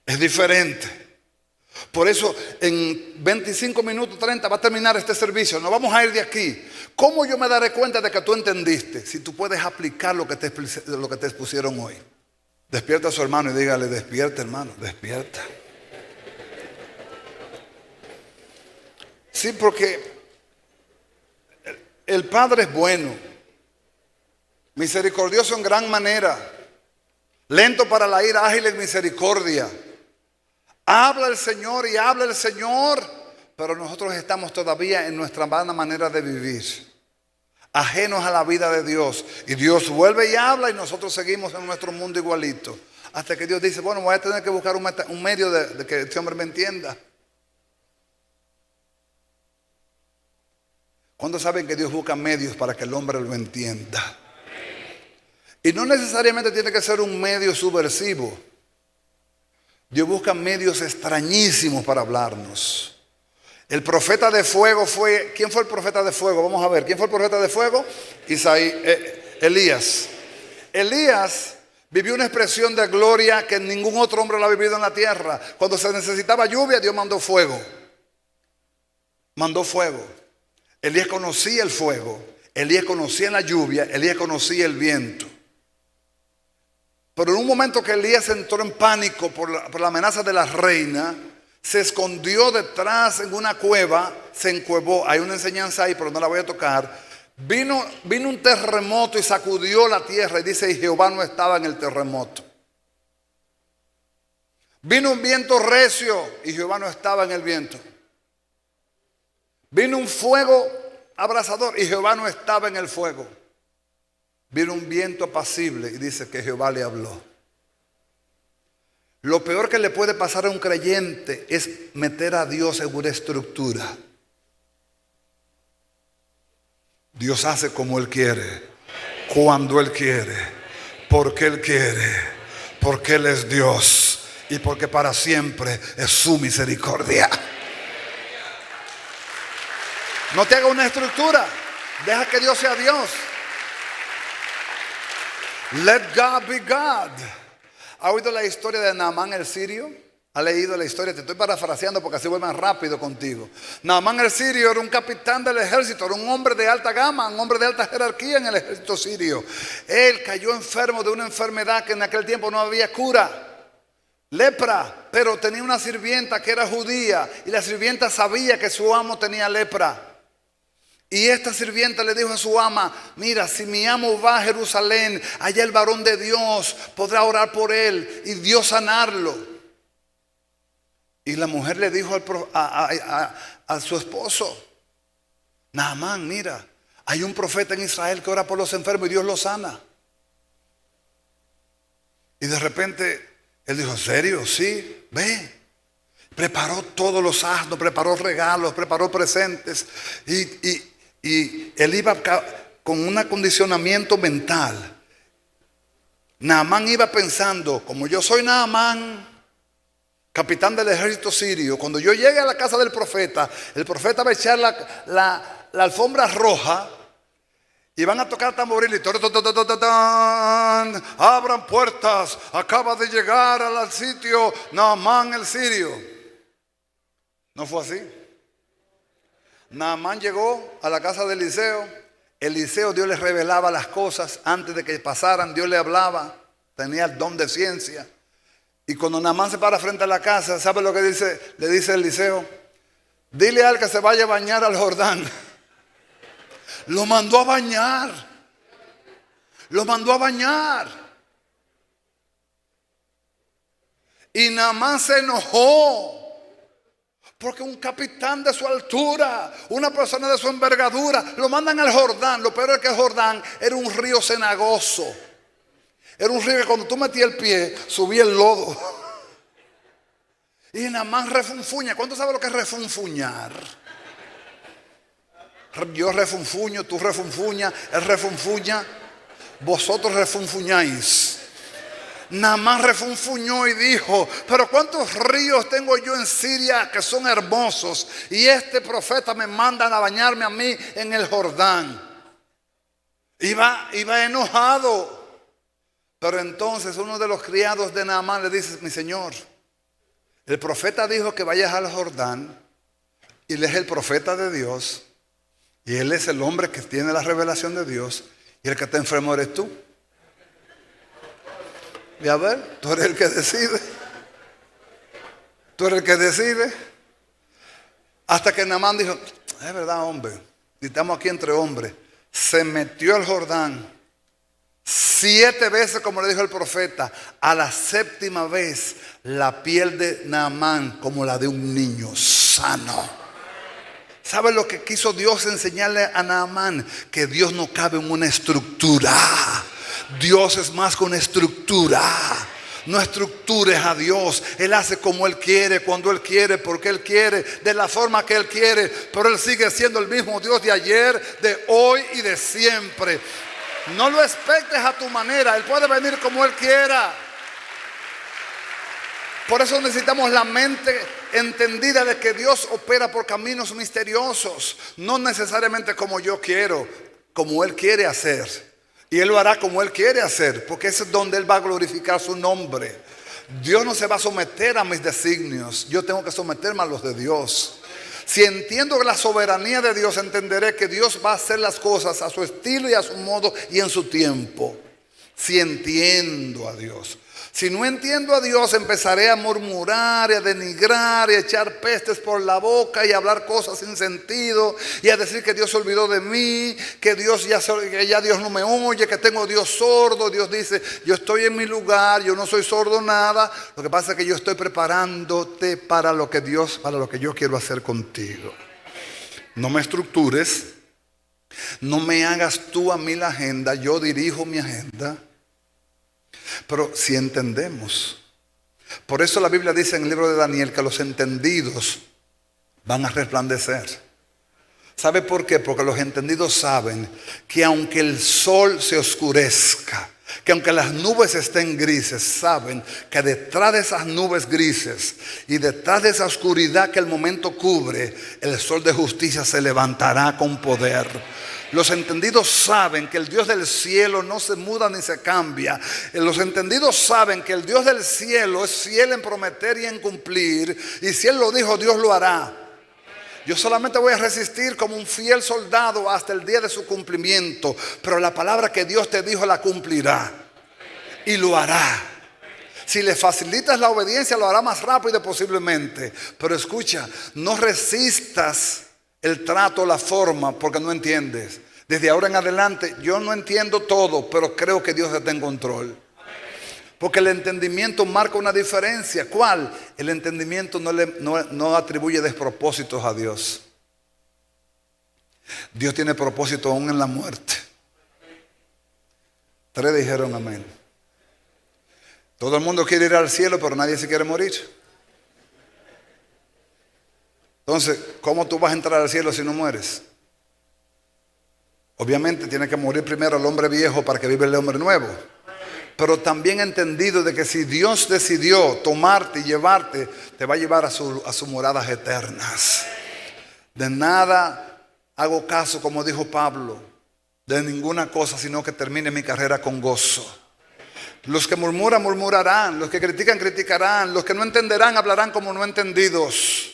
Es diferente. Por eso en 25 minutos, 30 va a terminar este servicio. Nos vamos a ir de aquí. ¿Cómo yo me daré cuenta de que tú entendiste? Si tú puedes aplicar lo que te expusieron hoy. Despierta a su hermano y dígale, despierta hermano, despierta. Sí, porque el Padre es bueno, misericordioso en gran manera, lento para la ira, ágil en misericordia. Habla el Señor y habla el Señor, pero nosotros estamos todavía en nuestra vana manera de vivir, ajenos a la vida de Dios. Y Dios vuelve y habla y nosotros seguimos en nuestro mundo igualito. Hasta que Dios dice, bueno, voy a tener que buscar un medio de que este hombre me entienda. ¿Cuándo saben que Dios busca medios para que el hombre lo entienda? Y no necesariamente tiene que ser un medio subversivo. Dios busca medios extrañísimos para hablarnos. El profeta de fuego fue, ¿quién fue el profeta de fuego? Vamos a ver, ¿quién fue el profeta de fuego? Elías. Elías vivió una expresión de gloria que ningún otro hombre lo ha vivido en la tierra. Cuando se necesitaba lluvia, Dios mandó fuego. Mandó fuego. Elías conocía el fuego, Elías conocía la lluvia, Elías conocía el viento. Pero en un momento que Elías entró en pánico por la amenaza de la reina, se escondió detrás en una cueva, se encuevó. Hay una enseñanza ahí, pero no la voy a tocar. Vino un terremoto y sacudió la tierra, y dice, y Jehová no estaba en el terremoto. Vino un viento recio y Jehová no estaba en el viento. Vino un fuego abrasador y Jehová no estaba en el fuego. Vino un viento apacible y dice que Jehová le habló. Lo peor que le puede pasar a un creyente es meter a Dios en una estructura. Dios hace como Él quiere, cuando Él quiere, porque Él quiere, porque Él es Dios y porque para siempre es su misericordia. No te haga una estructura, deja que Dios sea Dios. Let God be God. ¿Ha oído la historia de Naamán el sirio? ¿Ha leído la historia? Te estoy parafraseando porque así voy más rápido contigo. Naamán el sirio era un capitán del ejército, era un hombre de alta gama, un hombre de alta jerarquía en el ejército sirio. Él cayó enfermo de una enfermedad que en aquel tiempo no había cura. Lepra, pero tenía una sirvienta que era judía y la sirvienta sabía que su amo tenía lepra. Y esta sirvienta le dijo a su ama, mira, si mi amo va a Jerusalén, allá el varón de Dios podrá orar por él y Dios sanarlo. Y la mujer le dijo a su esposo, Naamán, mira, hay un profeta en Israel que ora por los enfermos y Dios los sana. Y de repente él dijo, ¿en serio? Sí, ve. Preparó todos los asnos, preparó regalos, preparó presentes. Y él iba con un acondicionamiento mental. Naamán iba pensando, como yo soy Naamán, capitán del ejército sirio, cuando yo llegue a la casa del profeta, el profeta va a echar la alfombra roja y van a tocar tamboril y abran puertas, acaba de llegar al sitio Naamán el sirio. No fue así. Naamán llegó a la casa de Eliseo. Eliseo, Dios le revelaba las cosas antes de que pasaran. Dios le hablaba, tenía el don de ciencia. Y cuando Naamán se para frente a la casa, ¿sabe lo que dice? Le dice Eliseo, dile al que se vaya a bañar al Jordán. Lo mandó a bañar. Lo mandó a bañar. Y Naamán se enojó. Porque un capitán de su altura, una persona de su envergadura, lo mandan al Jordán. Lo peor es que el Jordán era un río cenagoso. Era un río que cuando tú metías el pie, subía el lodo. Y Naamán refunfuña. ¿Cuánto sabe lo que es refunfuñar? Yo refunfuño, tú refunfuñas, él refunfuña, vosotros refunfuñáis. Naamán refunfuñó y dijo, pero cuántos ríos tengo yo en Siria que son hermosos, y este profeta me manda a bañarme a mí en el Jordán. Iba enojado. Pero entonces uno de los criados de Naamán le dice, mi señor, el profeta dijo que vayas al Jordán, y él es el profeta de Dios, y él es el hombre que tiene la revelación de Dios, y el que está enfermo eres tú. Y a ver, tú eres el que decide. Tú eres el que decide. Hasta que Naamán dijo, es verdad, hombre, y estamos aquí entre hombres. Se metió al Jordán 7 veces, como le dijo el profeta. A la 7ª vez, la piel de Naamán como la de un niño sano. ¿Sabe lo que quiso Dios enseñarle a Naamán? Que Dios no cabe en una estructura. Dios es más que una estructura. No estructures a Dios. Él hace como Él quiere, cuando Él quiere, porque Él quiere, de la forma que Él quiere. Pero Él sigue siendo el mismo Dios de ayer, de hoy y de siempre. No lo expectes a tu manera. Él puede venir como Él quiera. Por eso necesitamos la mente entendida de que Dios opera por caminos misteriosos, no necesariamente como yo quiero, como Él quiere hacer. Y Él lo hará como Él quiere hacer, porque ese es donde Él va a glorificar su nombre. Dios no se va a someter a mis designios, yo tengo que someterme a los de Dios. Si entiendo la soberanía de Dios, entenderé que Dios va a hacer las cosas a su estilo y a su modo y en su tiempo. Si entiendo a Dios. Si no entiendo a Dios, empezaré a murmurar y a denigrar y a echar pestes por la boca y a hablar cosas sin sentido y a decir que Dios se olvidó de mí, que ya Dios no me oye, que tengo Dios sordo. Dios dice, yo estoy en mi lugar, yo no soy sordo nada. Lo que pasa es que yo estoy preparándote para lo que yo quiero hacer contigo. No me estructures, no me hagas tú a mí la agenda, yo dirijo mi agenda. Pero si entendemos, por eso la Biblia dice en el libro de Daniel que los entendidos van a resplandecer. ¿Sabe por qué? Porque los entendidos saben que aunque el sol se oscurezca, que aunque las nubes estén grises, saben que detrás de esas nubes grises y detrás de esa oscuridad que el momento cubre, el sol de justicia se levantará con poder. Los entendidos saben que el Dios del cielo no se muda ni se cambia. Los entendidos saben que el Dios del cielo es fiel en prometer y en cumplir. Y si Él lo dijo, Dios lo hará. Yo solamente voy a resistir como un fiel soldado hasta el día de su cumplimiento. Pero la palabra que Dios te dijo la cumplirá. Y lo hará. Si le facilitas la obediencia, lo hará más rápido posiblemente. Pero escucha, no resistas el trato, la forma, porque no entiendes. Desde ahora en adelante, yo no entiendo todo, pero creo que Dios está en control. Porque el entendimiento marca una diferencia. ¿Cuál? El entendimiento no atribuye despropósitos a Dios. Dios tiene propósito aún en la muerte. 3 dijeron amén. Todo el mundo quiere ir al cielo, pero nadie se quiere morir. Entonces, ¿cómo tú vas a entrar al cielo si no mueres? Obviamente tiene que morir primero el hombre viejo para que viva el hombre nuevo. Pero también he entendido de que si Dios decidió tomarte y llevarte, te va a llevar a sus moradas eternas. De nada hago caso, como dijo Pablo, de ninguna cosa, sino que termine mi carrera con gozo. Los que murmuran, murmurarán. Los que critican, criticarán. Los que no entenderán, hablarán como no entendidos.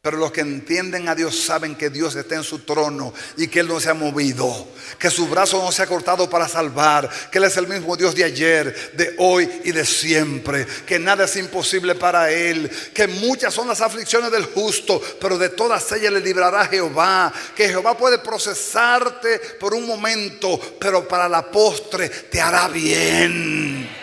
Pero los que entienden a Dios saben que Dios está en su trono y que Él no se ha movido, que su brazo no se ha cortado para salvar, que Él es el mismo Dios de ayer, de hoy y de siempre, que nada es imposible para Él, que muchas son las aflicciones del justo, pero de todas ellas le librará Jehová, que Jehová puede procesarte por un momento, pero para la postre te hará bien.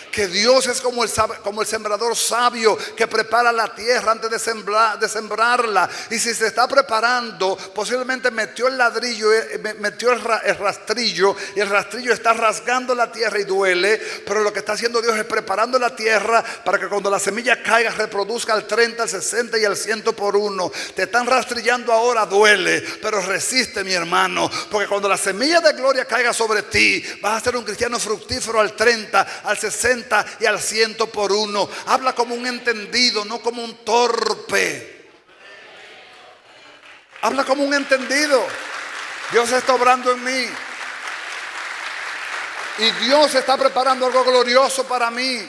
Que Dios es como el sembrador sabio que prepara la tierra antes de sembrarla. Y si se está preparando, posiblemente metió el ladrillo, metió el rastrillo, y el rastrillo está rasgando la tierra y duele. Pero lo que está haciendo Dios es preparando la tierra para que cuando la semilla caiga reproduzca al 30, al 60 y al 100 por uno. Te están rastrillando ahora, duele, pero resiste, mi hermano, porque cuando la semilla de gloria caiga sobre ti, vas a ser un cristiano fructífero al 30, al 60 y al 100 por uno. Habla como un entendido, no como un torpe. Habla como un entendido. Dios está obrando en mí y Dios está preparando algo glorioso para mí.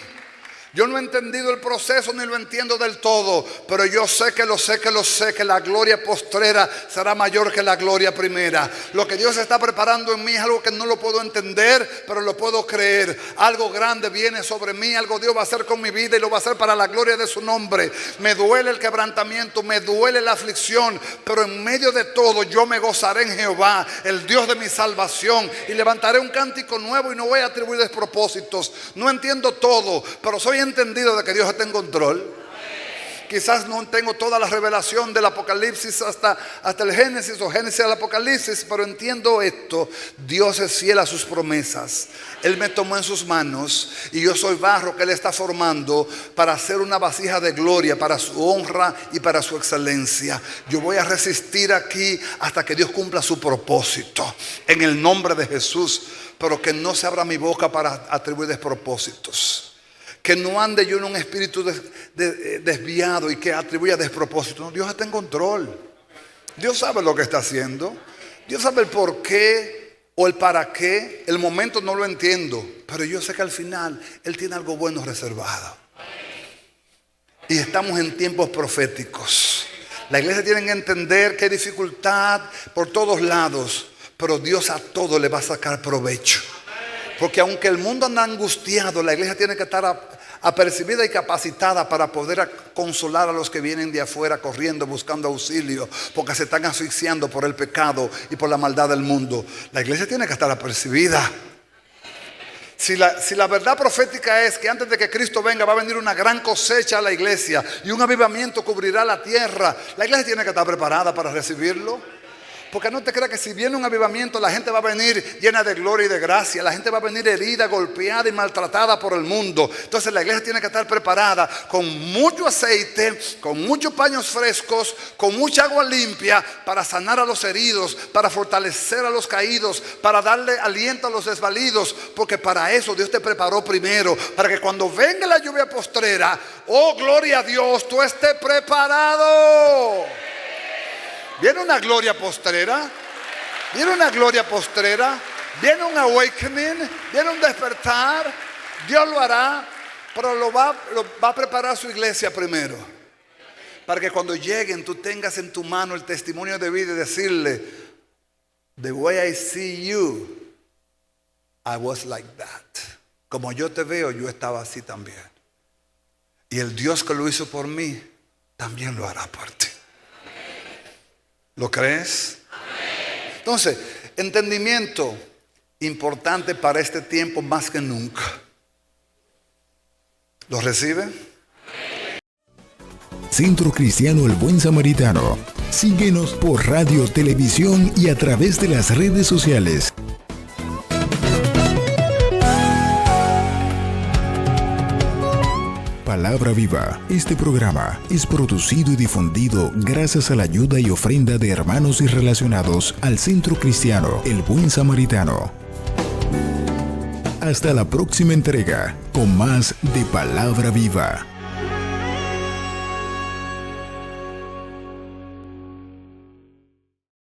Yo no he entendido el proceso ni lo entiendo del todo, pero yo sé que la gloria postrera será mayor que la gloria primera. Lo que Dios está preparando en mí es algo que no lo puedo entender, pero lo puedo creer. Algo grande viene sobre mí, algo Dios va a hacer con mi vida y lo va a hacer para la gloria de su nombre. Me duele el quebrantamiento, me duele la aflicción, pero en medio de todo yo me gozaré en Jehová, el Dios de mi salvación, y levantaré un cántico nuevo y no voy a atribuir despropósitos. No entiendo todo, pero soy entendido de que Dios está en control. Quizás no tengo toda la revelación del Apocalipsis hasta el Génesis o Génesis al Apocalipsis, pero entiendo esto: Dios es fiel a sus promesas. Él me tomó en sus manos y yo soy barro que Él está formando para hacer una vasija de gloria, para su honra y para su excelencia. Yo voy a resistir aquí hasta que Dios cumpla su propósito, en el nombre de Jesús. Pero que no se abra mi boca para atribuir despropósitos. que no ande yo en un espíritu desviado y que atribuya despropósito. No, Dios está en control. Dios sabe lo que está haciendo. Dios sabe el por qué o el para qué. El momento no lo entiendo, pero yo sé que al final Él tiene algo bueno reservado. Y estamos en tiempos proféticos. La iglesia tiene que entender que hay dificultad por todos lados, pero Dios a todo le va a sacar provecho. Porque aunque el mundo anda angustiado, la iglesia tiene que estar apercibida y capacitada para poder consolar a los que vienen de afuera corriendo, buscando auxilio, porque se están asfixiando por el pecado y por la maldad del mundo. La iglesia tiene que estar apercibida. Si la verdad profética es que antes de que Cristo venga va a venir una gran cosecha a la iglesia y un avivamiento cubrirá la tierra, la iglesia tiene que estar preparada para recibirlo. Porque no te creas que si viene un avivamiento la gente va a venir llena de gloria y de gracia. La gente va a venir herida, golpeada y maltratada por el mundo. Entonces la iglesia tiene que estar preparada con mucho aceite, con muchos paños frescos, con mucha agua limpia para sanar a los heridos, para fortalecer a los caídos, para darle aliento a los desvalidos. Porque para eso Dios te preparó primero, para que cuando venga la lluvia postrera, oh gloria a Dios, tú estés preparado. Viene una gloria postrera, viene una gloria postrera, viene un awakening, viene un despertar. Dios lo hará, pero lo va a preparar su iglesia primero. Para que cuando lleguen tú tengas en tu mano el testimonio de vida y decirle: the way I see you, I was like that. Como yo te veo, yo estaba así también. Y el Dios que lo hizo por mí, también lo hará por ti. ¿Lo crees? Entonces, entendimiento importante para este tiempo más que nunca. ¿Lo recibe? Centro Cristiano El Buen Samaritano. Síguenos por radio, televisión y a través de las redes sociales. Palabra Viva. Este programa es producido y difundido gracias a la ayuda y ofrenda de hermanos y relacionados al Centro Cristiano El Buen Samaritano. Hasta la próxima entrega con más de Palabra Viva.